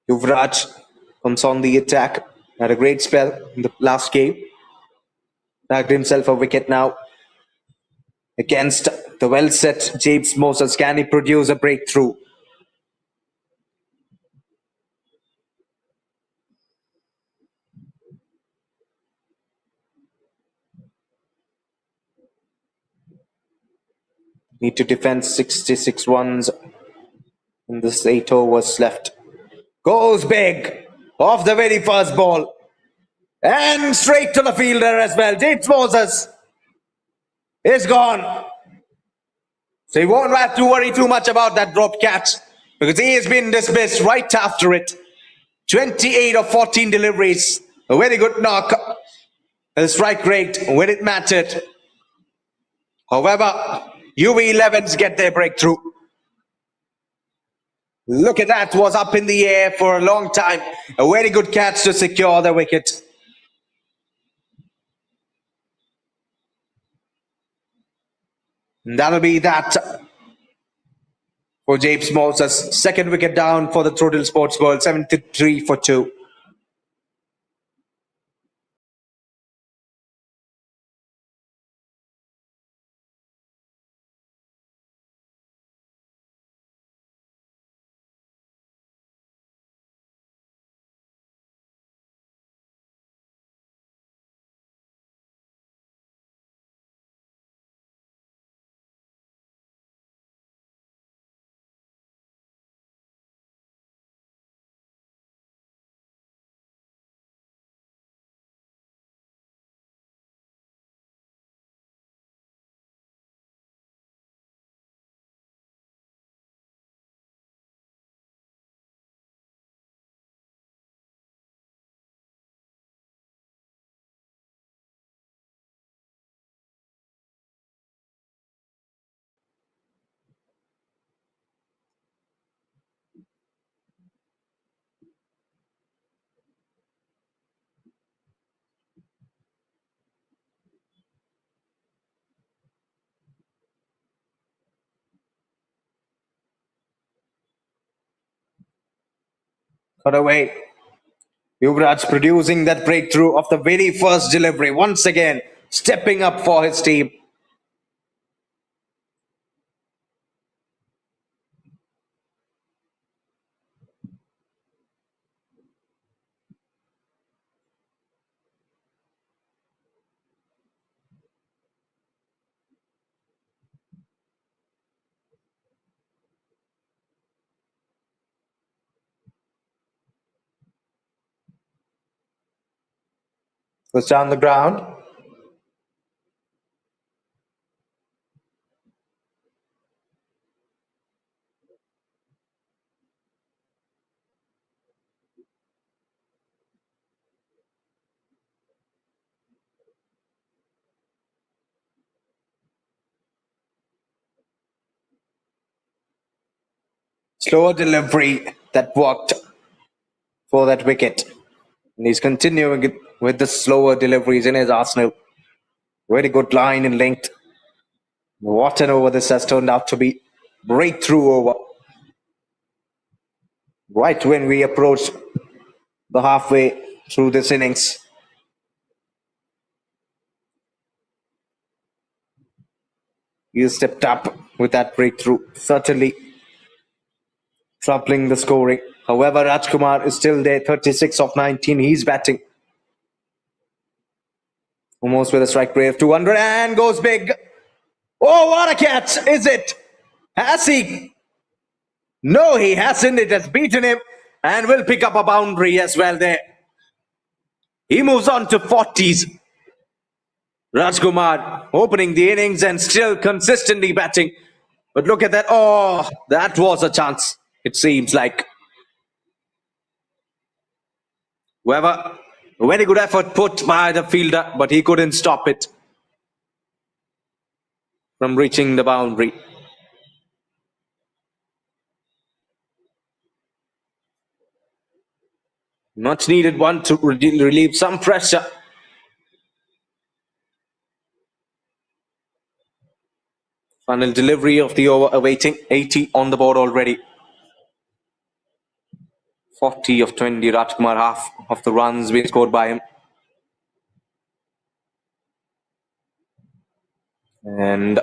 Yuvraj comes on the attack. Had a great spell in the last game. Tagged himself a wicket now. Against the well-set James Moses. Can he produce a breakthrough? Need to defend 66 runs. And this 8 overs left. Goes big. Off the very first ball. And straight to the fielder as well. James Moses is gone. So he won't have to worry too much about that drop catch. Because he has been dismissed right after it. 28 of 14 deliveries. A very good knock. A strike rate when it mattered. However, UV11s get their breakthrough. Look at that. Was up in the air for a long time. A very good catch to secure the wicket. And that'll be that for James Moses. Second wicket down for the Throttle Sports World. 73 for 2. Cut away. Yuvraj producing that breakthrough of the very first delivery. Once again, stepping up for his team. Was down the ground. Slower delivery that worked for that wicket. And he's continuing it with the slower deliveries in his arsenal. Very good line in length. What an over this has turned out to be. Breakthrough over. Right when we approach the halfway through this innings. He stepped up with that breakthrough. Certainly troubling the scoring. However, Rajkumar is still there. 36 of 19. He's batting. Almost with a strike rate of 200 and goes big. Oh, what a catch! Is it? Has he? No, he hasn't. It has beaten him and will pick up a boundary as well there. He moves on to 40s. Rajkumar opening the innings and still consistently batting. But look at that. Oh, that was a chance, it seems like. However, a very good effort put by the fielder, but he couldn't stop it from reaching the boundary. Much needed one to relieve some pressure. Final delivery of the over awaiting. 80 on the board already. 40 of 20. Rajkumar, half of the runs being scored by him. And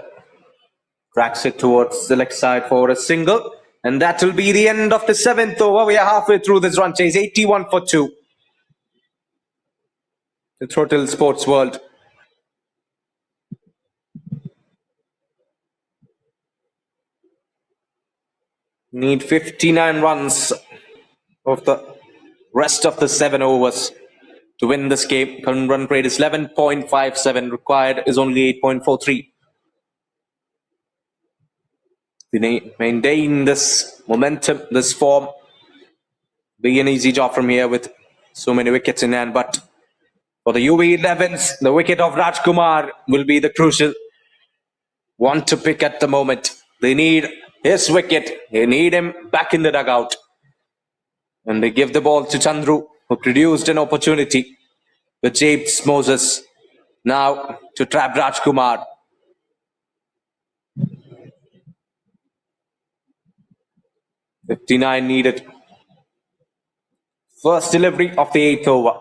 cracks it towards the leg side for a single. And that will be the end of the 7th over. We are halfway through this run chase. 81 for 2. The Throttle Sports World. Need 59 runs of the rest of the 7 overs to win this game. Current run rate is 11.57. Required is only 8.43. We maintain this momentum, this form. Be an easy job from here with so many wickets in hand. But for the UV11s, the wicket of Rajkumar will be the crucial one to pick at the moment. They need his wicket. They need him back in the dugout. And they give the ball to Chandru, who produced an opportunity with James Moses. Now to trap Rajkumar. 59 needed. First delivery of the 8th over.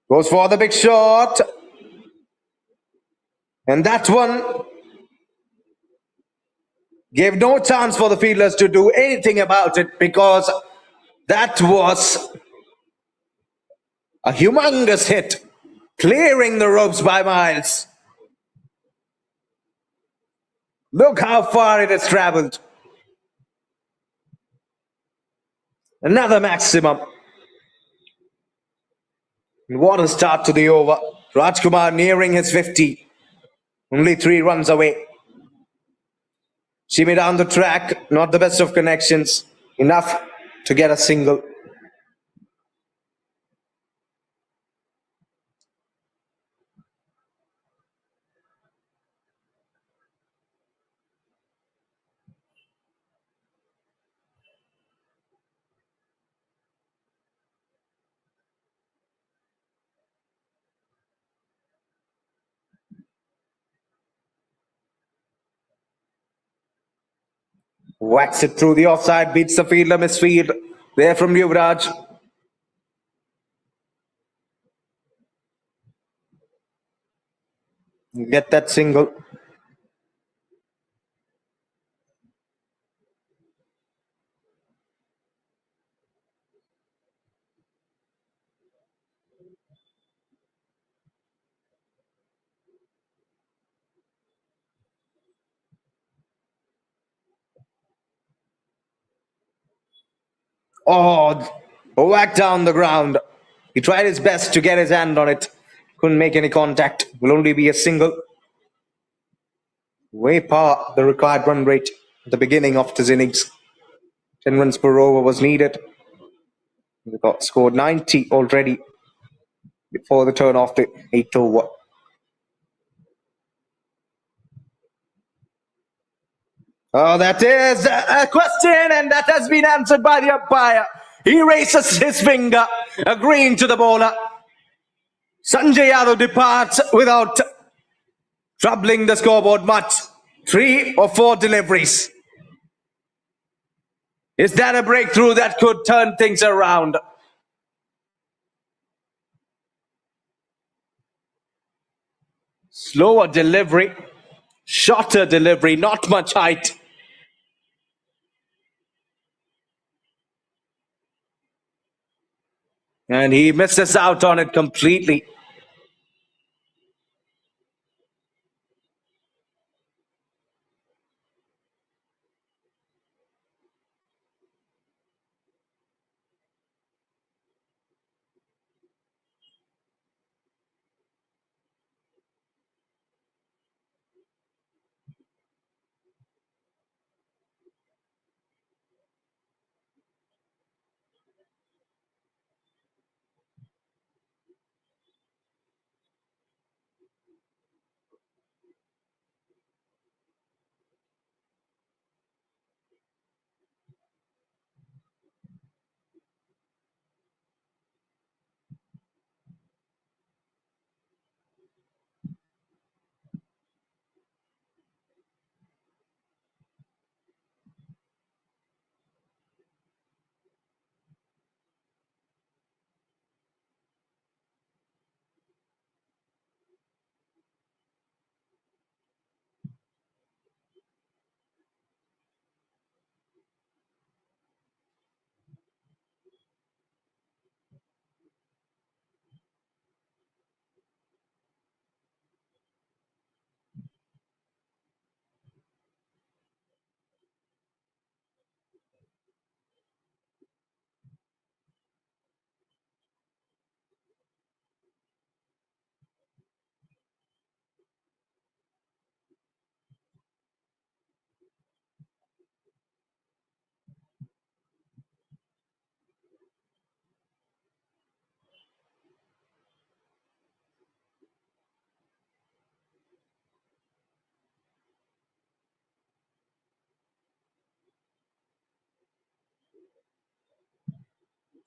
Goes for the big shot. And that one gave no chance for the fielders to do anything about it, because that was a humongous hit, clearing the ropes by miles. Look how far it has travelled. Another maximum. And what a start to the over. Rajkumar nearing his 50. Only 3 runs away. Shimmy down the track, not the best of connections. Enough to get a single. Whacks it through the offside, beats the fielder misfield. There from Yuvraj. Get that single. Oh, whack down the ground. He tried his best to get his hand on it. Couldn't make any contact. Will only be a single. Way past the required run rate at the beginning of this innings. 10 runs per over was needed. We got scored 90 already before the turn of the 8th over. Oh, that is a question, and that has been answered by the umpire. He raises his finger, agreeing to the bowler. Sanjay Yadav departs without troubling the scoreboard much. 3 or 4 deliveries. Is that a breakthrough that could turn things around? Slower delivery, shorter delivery, not much height. And he misses out on it completely.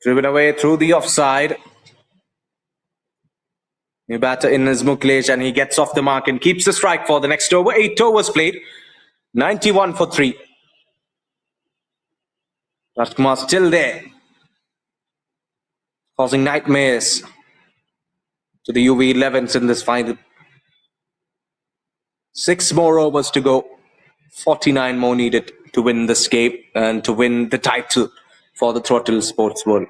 Driven away through the offside. New batter in is Muklesh, and he gets off the mark and keeps the strike for the next over. 8 overs played. 91 for 3. Rajkumar still there, causing nightmares to the UV11s in this final. 6 more overs to go. 49 more needed to win this game and to win the title for the Throttle Sports World.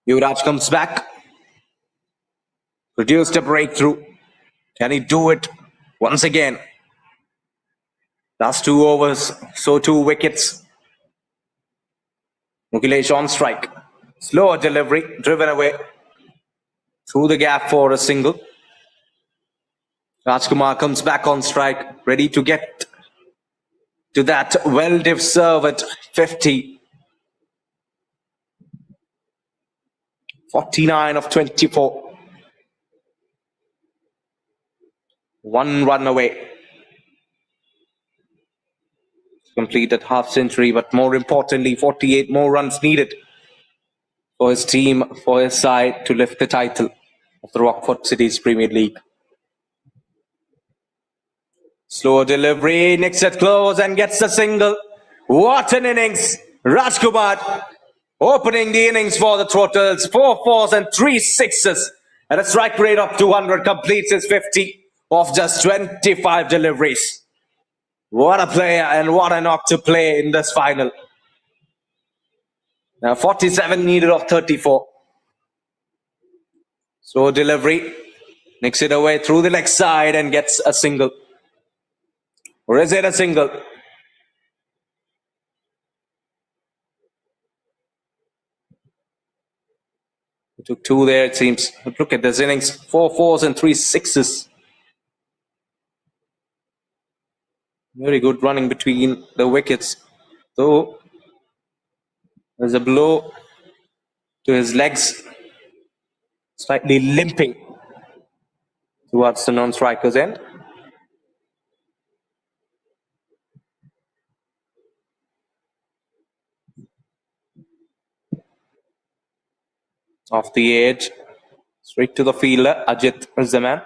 Yuvraj comes back. Produced a breakthrough. Can he do it once again? Last 2 overs, so 2 wickets. Muklesh on strike. Slower delivery, driven away through the gap for a single. Rajkumar comes back on strike, ready to get to that well-deserved 50. 49 of 24. 1 run away. Completed half century, but more importantly, 48 more runs needed for his team, for his side to lift the title of the Rockford Cities Premier League. Slow delivery, nicks it close and gets a single. What an innings! Rajkumar opening the innings for the Throttles. 4 fours and 3 sixes. At a strike rate of 200, completes his 50 of just 25 deliveries. What a player and what a knock to play in this final. Now 47 needed of 34. Slow delivery, nicks it away through the leg side and gets a single. Or is it a single? He took 2 there, it seems. But look at this innings. 4 fours and 3 sixes. Very good running between the wickets. Though there's a blow to his legs. Slightly limping towards the non-striker's end. Off the edge. Straight to the fielder. Ajit is the man.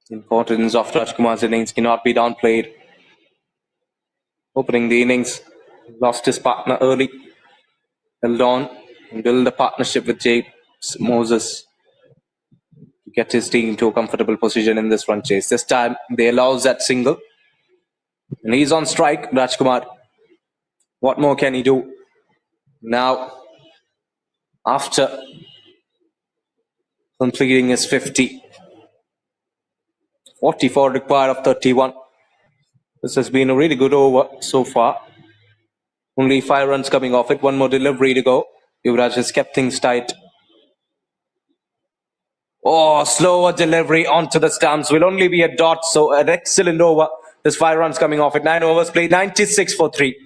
The importance of Rajkumar's innings cannot be downplayed. Opening the innings, lost his partner early. Held on and build a partnership with James Moses to get his team to a comfortable position in this run chase. This time, they allows that single. And he's on strike, Rajkumar. What more can he do? Now, after completing his 50, 44 required of 31. This has been a really good over so far. Only 5 runs coming off it. 1 more delivery to go. Yuvraj has kept things tight. Oh, slower delivery onto the stumps. Will only be a dot. So an excellent over. There's 5 runs coming off it. 9 overs played. 96 for 3.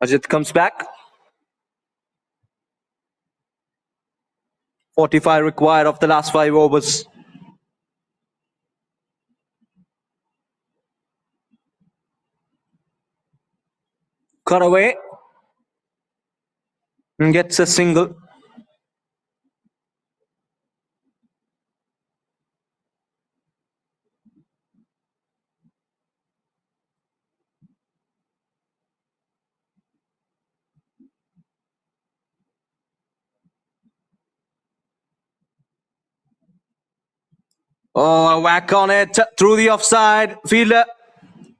Ajit comes back. 45 required of the last 5 overs. Cut away. And gets a single. Oh, a whack on it through the offside. Fielder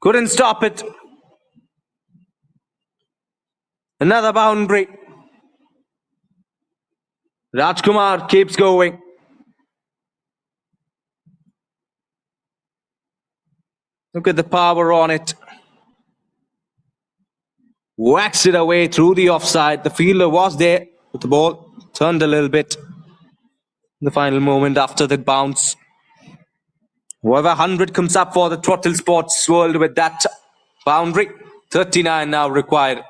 couldn't stop it. Another boundary. Rajkumar keeps going. Look at the power on it. Whacks it away through the offside. The fielder was there with the ball. Turned a little bit. The final moment after the bounce. However, 100 comes up for the Throttle Sports world with that boundary. 39 now required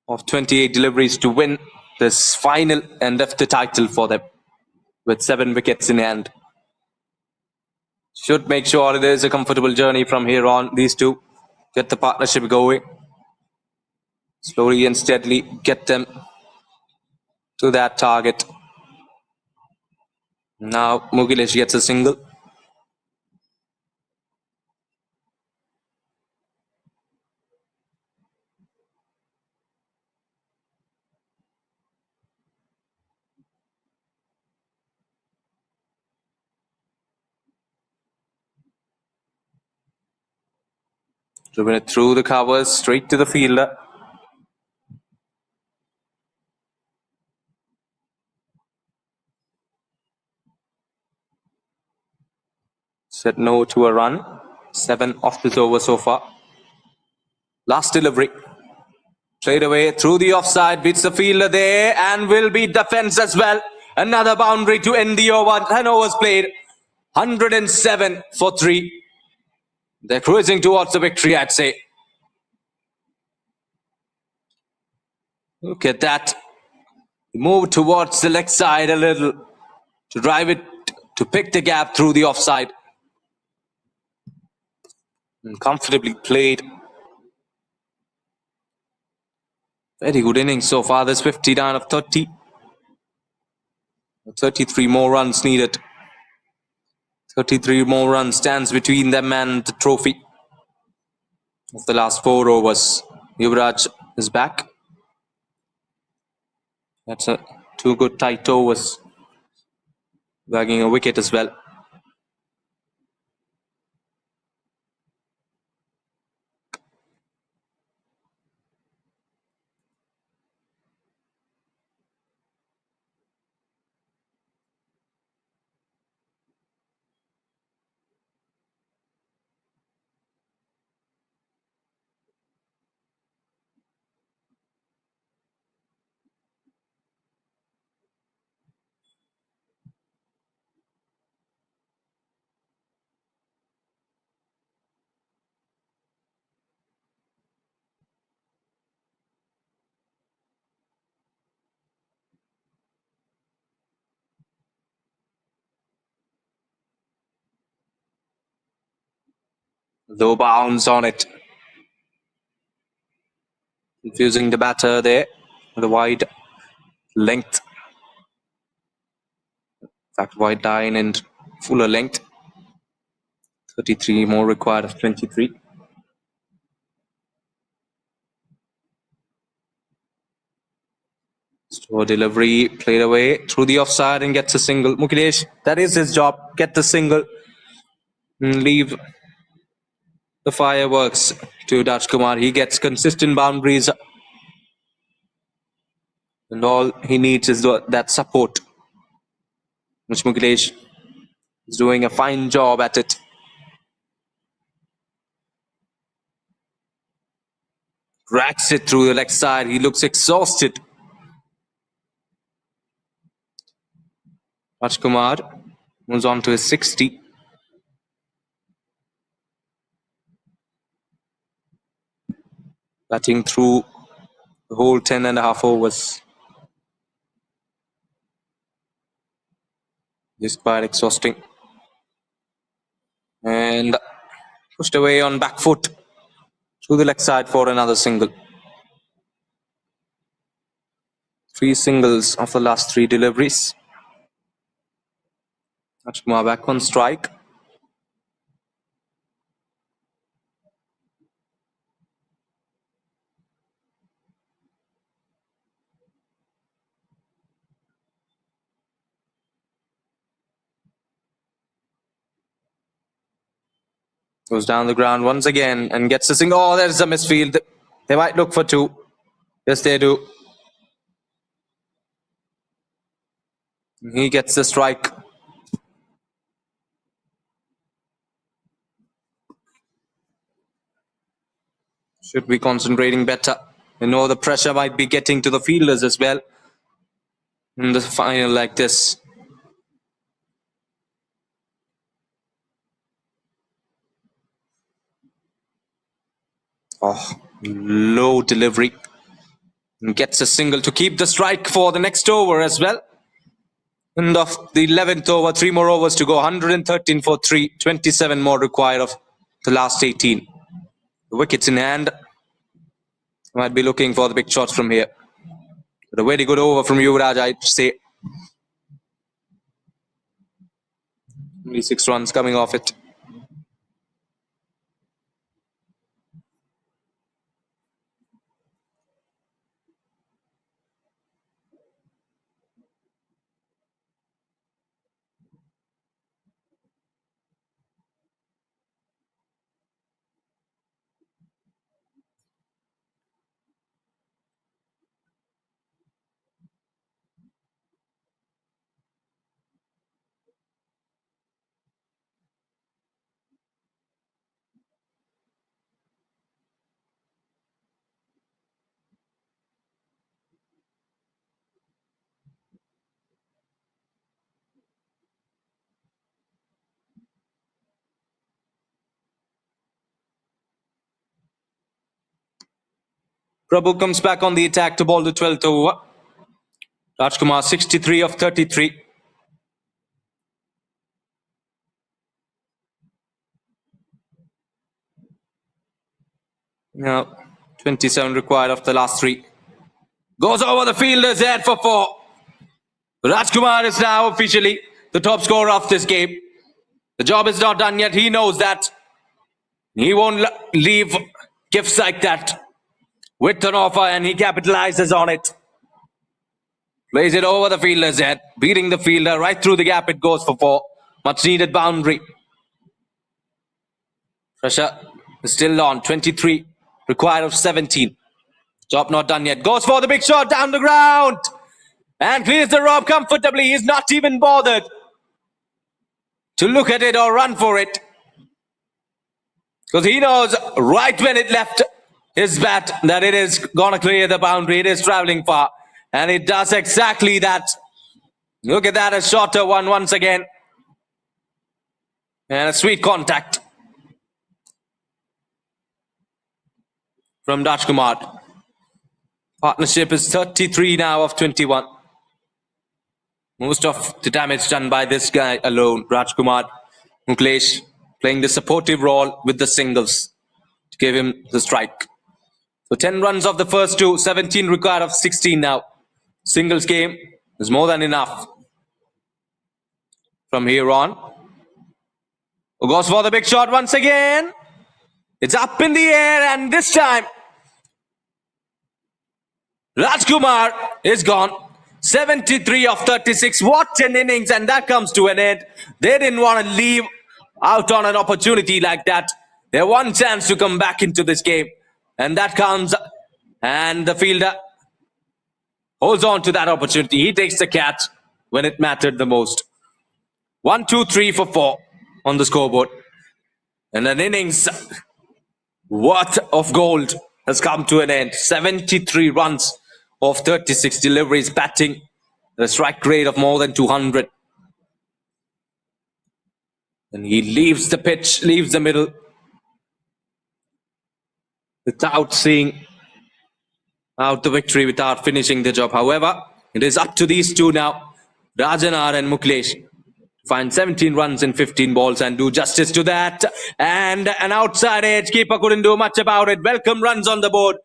of 28 deliveries to win this final and lift the title for them with 7 wickets in hand. Should make sure there is a comfortable journey from here on. These two get the partnership going. Slowly and steadily get them to that target. Now Mugilesh gets a single. Driven it through the covers, straight to the fielder. Said no to a run. 7 off this over so far. Last delivery. Straight away through the offside, beats the fielder there and will beat the fence as well. Another boundary to end the over. 10 overs played. 107 for 3. They're cruising towards the victory, I'd say. Look at that. Move towards the leg side a little to drive it, to pick the gap through the offside. And comfortably played. Very good innings so far. There's 59 of 30. 33 more runs needed. 33 more runs stands between them and the trophy of the last 4 overs. Yuvraj is back. That's 2 good tight overs. Bagging a wicket as well. Low bounce on it. Confusing the batter there with a wide length. In fact, wide line and fuller length. 33 more required of 23. Slow delivery, played away through the offside and gets a single. Mukesh, that is his job. Get the single and leave the fireworks to Daj Kumar. He gets consistent boundaries and all he needs is that support, which Mukesh is doing a fine job at it. Cracks it through the leg side. He looks exhausted. Daj Kumar moves on to his 60. Batting through the whole 10 and a half overs. This quite exhausting. And pushed away on back foot through the leg side for another single. 3 singles of the last 3 deliveries. Daj Kumar back on strike. Goes down the ground once again and gets the single. Oh, there's a misfield. They might look for 2. Yes, they do. He gets the strike. Should be concentrating better. You know the pressure might be getting to the fielders as well in the final like this. Oh, low delivery. And gets a single to keep the strike for the next over as well. End of the 11th over, 3 more overs to go. 113 for 3. 27 more required of the last 18. The wickets in hand. Might be looking for the big shots from here. But a very good over from Yuvraj, I'd say. Only 6 runs coming off it. Prabhu comes back on the attack to bowl the 12th over. Rajkumar 63 of 33. Now 27 required of the last 3. Goes over the fielder's head for 4. Rajkumar is now officially the top scorer of this game. The job is not done yet. He knows that. He won't leave gifts like that with an offer, and he capitalizes on it. Plays it over the fielder's head, beating the fielder right through the gap. It goes for 4. Much needed boundary. Pressure is still on. 23 required of 17. Job not done yet. Goes for the big shot down the ground and clears the rob comfortably. He's not even bothered to look at it or run for it, because he knows right when it left his bat that it is gonna clear the boundary. It is traveling far, and it does exactly that. Look at that, a shorter one once again, and a sweet contact from Rajkumar. Partnership is 33 now of 21. Most of the damage done by this guy alone, Rajkumar. Muklesh playing the supportive role with the singles to give him the strike. So 10 runs of the first 2, 17 required of 16 now. Singles game is more than enough. From here on, who goes for the big shot once again. It's up in the air, and this time Rajkumar is gone. 73 of 36. What an innings, and that comes to an end. They didn't want to leave out on an opportunity like that. They had one chance to come back into this game, and that comes, and the fielder holds on to that opportunity. He takes the catch when it mattered the most. 1, 2, 3 for 4 on the scoreboard, and an innings worth of gold has come to an end. 73 runs of 36 deliveries, batting at a strike rate of more than 200. And he leaves the pitch, leaves the middle, without seeing out the victory, without finishing the job. However, it is up to these two now, Rajanar and Muklesh, to find 17 runs in 15 balls and do justice to that. And an outside edge, keeper couldn't do much about it. Welcome runs on the board.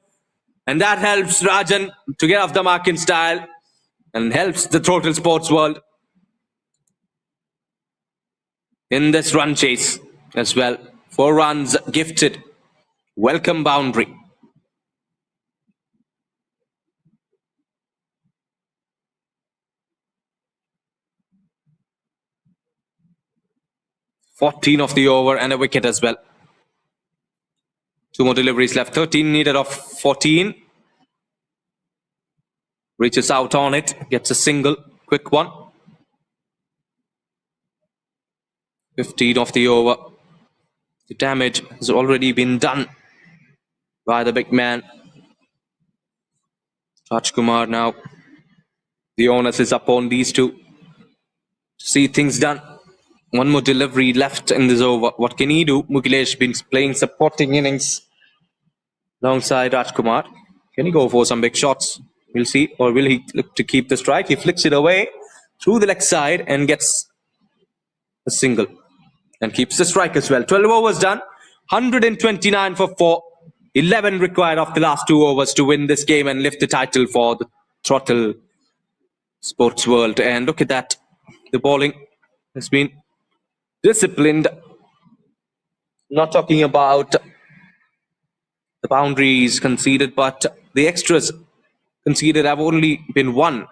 And that helps Rajan to get off the mark in style and helps the Throttle sports world in this run chase as well. 4 runs gifted. Welcome boundary. $14 of the over and a wicket as well. 2 more deliveries left. 13 needed of 14. Reaches out on it. Gets a single. Quick one. 15 of the over. The damage has already been done by the big man. Rajkumar now. The onus is upon these two to see things done. 1 more delivery left in this over. What can he do? Muklesh been playing supporting innings alongside Rajkumar. Can he go for some big shots? We'll see. Or will he look to keep the strike? He flicks it away through the leg side and gets a single. And keeps the strike as well. 12 overs done. 129 for 4. 11 required of the last 2 overs to win this game and lift the title for the Throttle sports world. And look at that. The bowling has been disciplined. Not talking about the boundaries conceded, but the extras conceded have only been 1.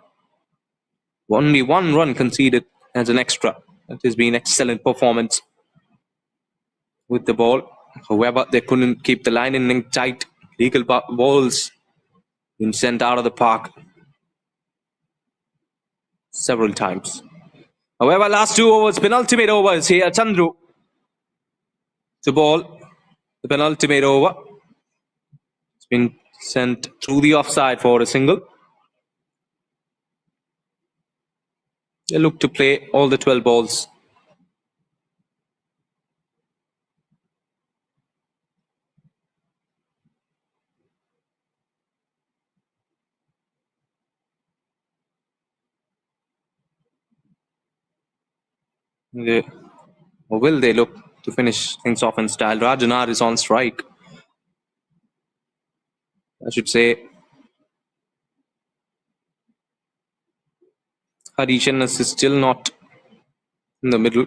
Only 1 run conceded as an extra. That has been excellent performance with the ball. However, they couldn't keep the line in tight. Legal balls been sent out of the park several times. However, last 2 overs, penultimate overs here. Chandru to bowl the penultimate over. It's been sent through the offside for a single. They look to play all the 12 balls. Or will they look to finish things off in style? Rajanar is on strike. I should say Harishanas is still not in the middle.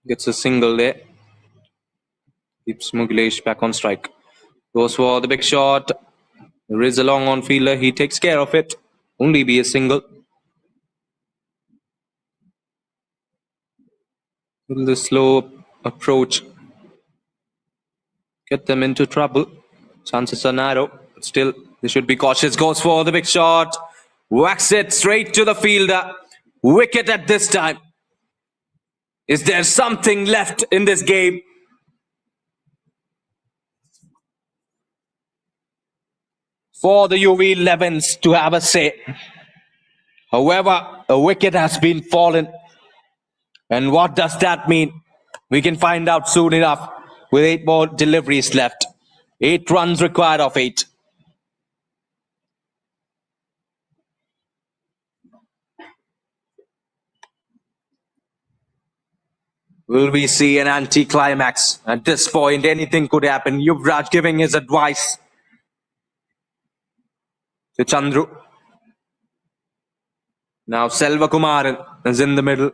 Gets a single there. Keeps Mugilesh back on strike. Goes for the big shot. There is a long on fielder. He takes care of it. Only be a single. Will the slow approach get them into trouble? Chances are narrow. But still, they should be cautious. Goes for the big shot. Whacks it straight to the fielder. Wicket at this time. Is there something left in this game? For the UV11s to have a say. However, a wicket has been fallen. And what does that mean? We can find out soon enough with 8 more deliveries left. 8 runs required of 8. Will we see an anti-climax? At this point, anything could happen. Yuvraj giving his advice to Chandru. Now Selvakumaran is in the middle.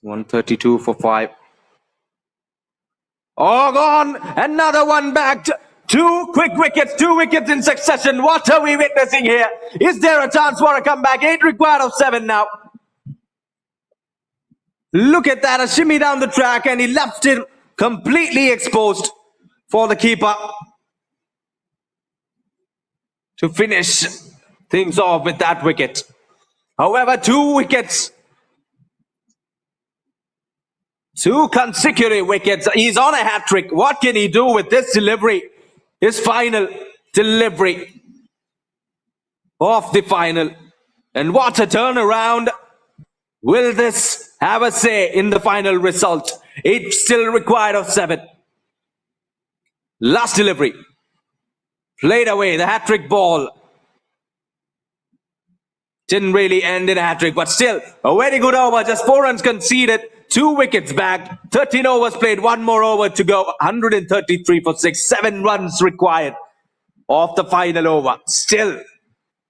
$132 for 5. Oh, gone! Another one bagged. 2 quick wickets, 2 wickets in succession. What are we witnessing here? Is there a chance for a comeback? 8 required of 7 now. Look at that, a shimmy down the track, and he left him completely exposed for the keeper to finish things off with that wicket. However, 2 wickets. 2 consecutive wickets. He's on a hat-trick. What can he do with this delivery? His final delivery of the final. And what a turnaround. Will this have a say in the final result? 8 still required of 7. Last delivery. Played away, the hat-trick ball. Didn't really end in a hat-trick, but still, a very good over. Just 4 runs conceded, 2 wickets back, 13 overs played, 1 more over to go. 133 for 6, 7 runs required of the final over. Still,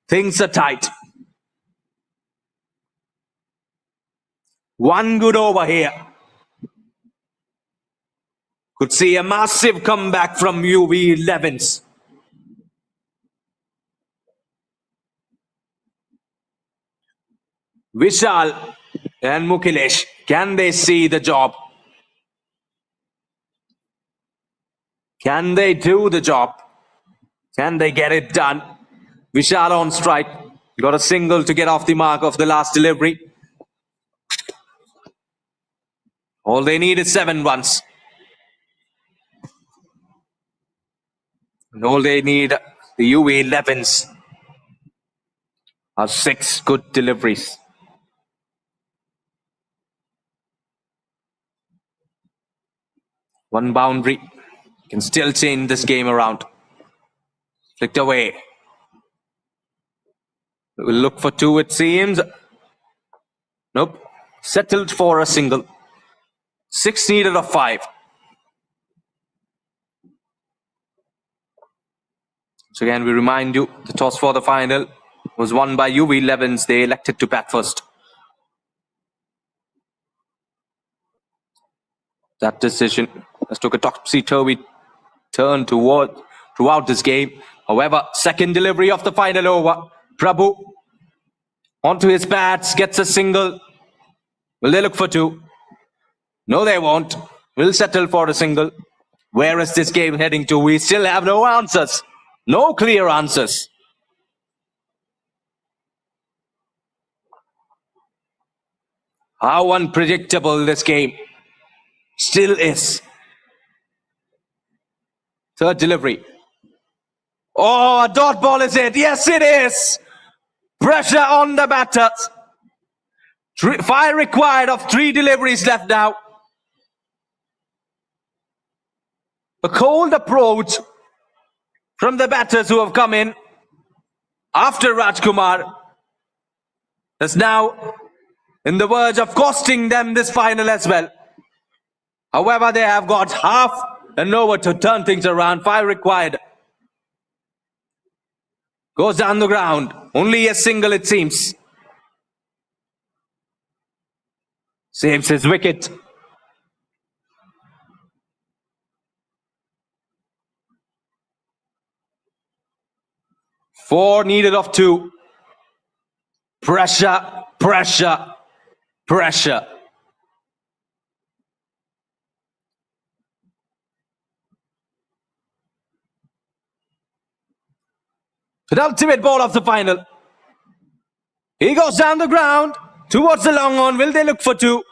things are tight. 1 good over here. Could see a massive comeback from UV11s. Vishal and Mukilesh, can they see the job? Can they do the job? Can they get it done? Vishal on strike. Got a single to get off the mark of the last delivery. All they need is 7 runs. And all they need, the UV11s, are 6 good deliveries. One boundary can still change this game around. Flicked away. We'll look for 2, it seems. Nope. Settled for a single. 6 needed of 5. So again, we remind you, the toss for the final was won by UV11s. They elected to bat first. That decision has took a topsy-turvy turn throughout this game. However, second delivery of the final over. Prabhu onto his bats, gets a single. Will they look for 2? No, they won't. Will settle for a single. Where is this game heading to? We still have no answers. No clear answers. How unpredictable this game still is. Third delivery. Oh, a dot ball is it? Yes, it is. Pressure on the batters. 5 required of 3 deliveries left now. A cold approach from the batters who have come in after Rajkumar is now in the verge of costing them this final as well. However, they have got half an over to turn things around. 5 required. Goes down the ground. Only a single, it seems. Saves his wicket. Four needed of 2. Pressure, pressure, pressure. The ultimate ball of the final. He goes down the ground towards the long on. Will they look for 2?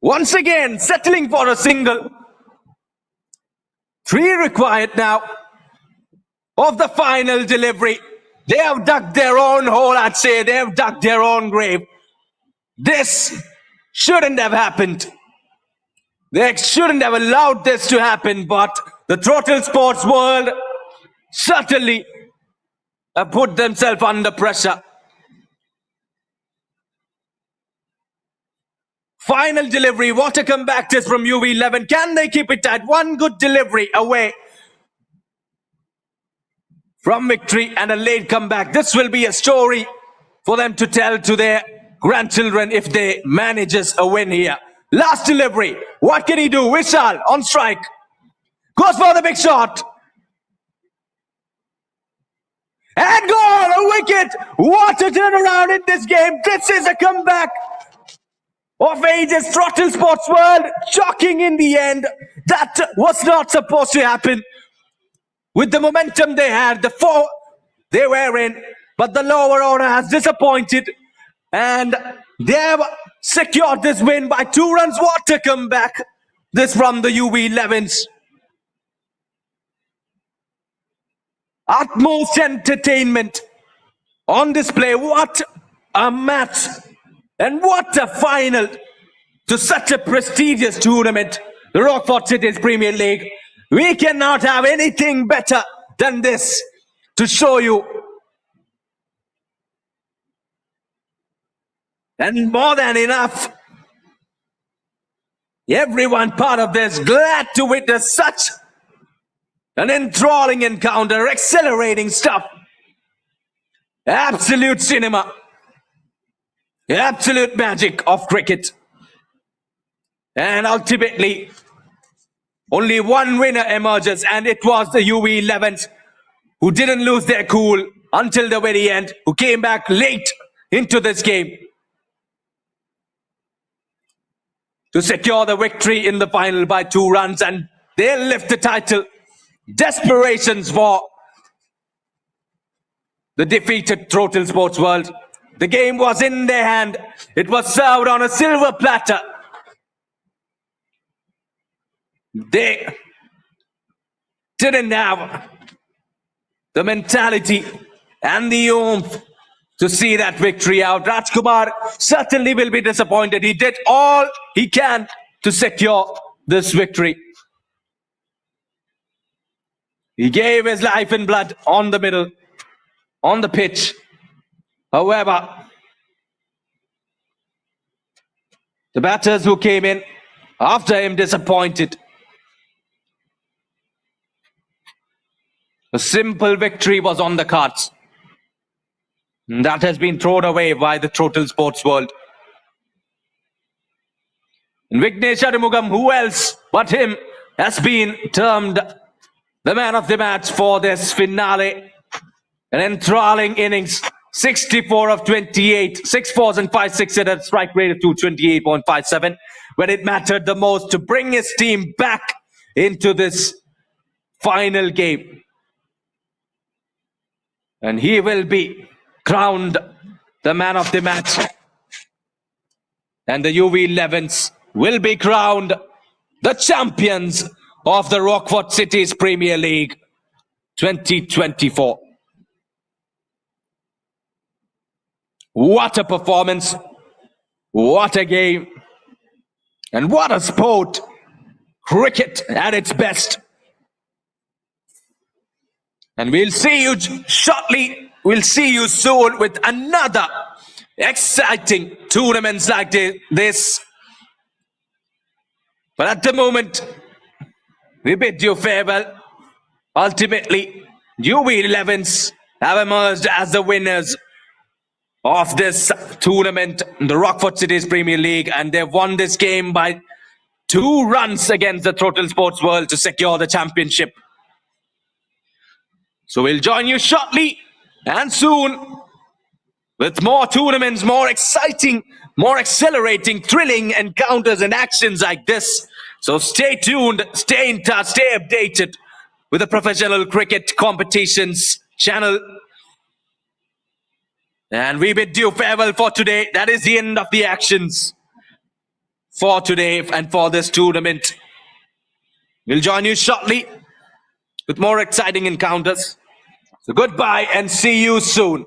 Once again, settling for a single. 3 required now of the final delivery. They have dug their own hole, I'd say. They have dug their own grave. This shouldn't have happened. They shouldn't have allowed this to happen, but the Throttle Sports world certainly have put themselves under pressure. Final delivery. What a comeback this from UV11. Can they keep it tight? One good delivery away from victory and a late comeback. This will be a story for them to tell to their grandchildren if they manages a win here. Last delivery. What can he do? Vishal on strike. Goes for the big shot. And goal! A wicket! What a turnaround in this game. This is a comeback of ages. Throttle Sports world shocking in the end. That was not supposed to happen. With the momentum they had, the 4 they were in, but the lower order has disappointed. And they have secured this win by 2 runs. What a comeback. This from the UV11s. Utmost entertainment on display. What a match and what a final to such a prestigious tournament, the Rockford Cities Premier League. We cannot have anything better than this to show you. And more than enough. Everyone part of this glad to witness such an enthralling encounter, exhilarating stuff. Absolute cinema. Absolute magic of cricket. And ultimately, only one winner emerges, and it was the UV11s who didn't lose their cool until the very end, who came back late into this game to secure the victory in the final by 2 runs, and they'll lift the title. Desperations for the defeated Throttle Sports world. The game was in their hand. It was served on a silver platter. They didn't have the mentality and the oomph to see that victory out. Rajkumar certainly will be disappointed. He did all he can to secure this victory. He gave his life and blood on the middle, on the pitch. However, the batters who came in after him disappointed. A simple victory was on the cards. And that has been thrown away by the Throttle Sports world. And Vignesh Arumugam, who else but him, has been termed the man of the match for this finale. An enthralling innings. 64 of 28, 6 fours and 5 sixes at a strike rate of 228.57, when it mattered the most to bring his team back into this final game. And he will be crowned the man of the match. And the UV11s will be crowned the champions of the Rockford Cities Premier League 2024. What a performance, what a game, and what a sport cricket at its best. And we'll see you shortly. We'll see you soon with another exciting tournaments like this. But at the moment, we bid you farewell. Ultimately, UB11s have emerged as the winners of this tournament, the Rockford Cities Premier League, and they've won this game by 2 runs against the Throttle Sports World to secure the championship. So we'll join you shortly and soon with more tournaments, more exciting, more accelerating, thrilling encounters and actions like this. So stay tuned, stay in touch, stay updated with the Professional Cricket Competitions channel. And we bid you farewell for today. That is the end of the actions for today and for this tournament. We'll join you shortly with more exciting encounters. So goodbye and see you soon.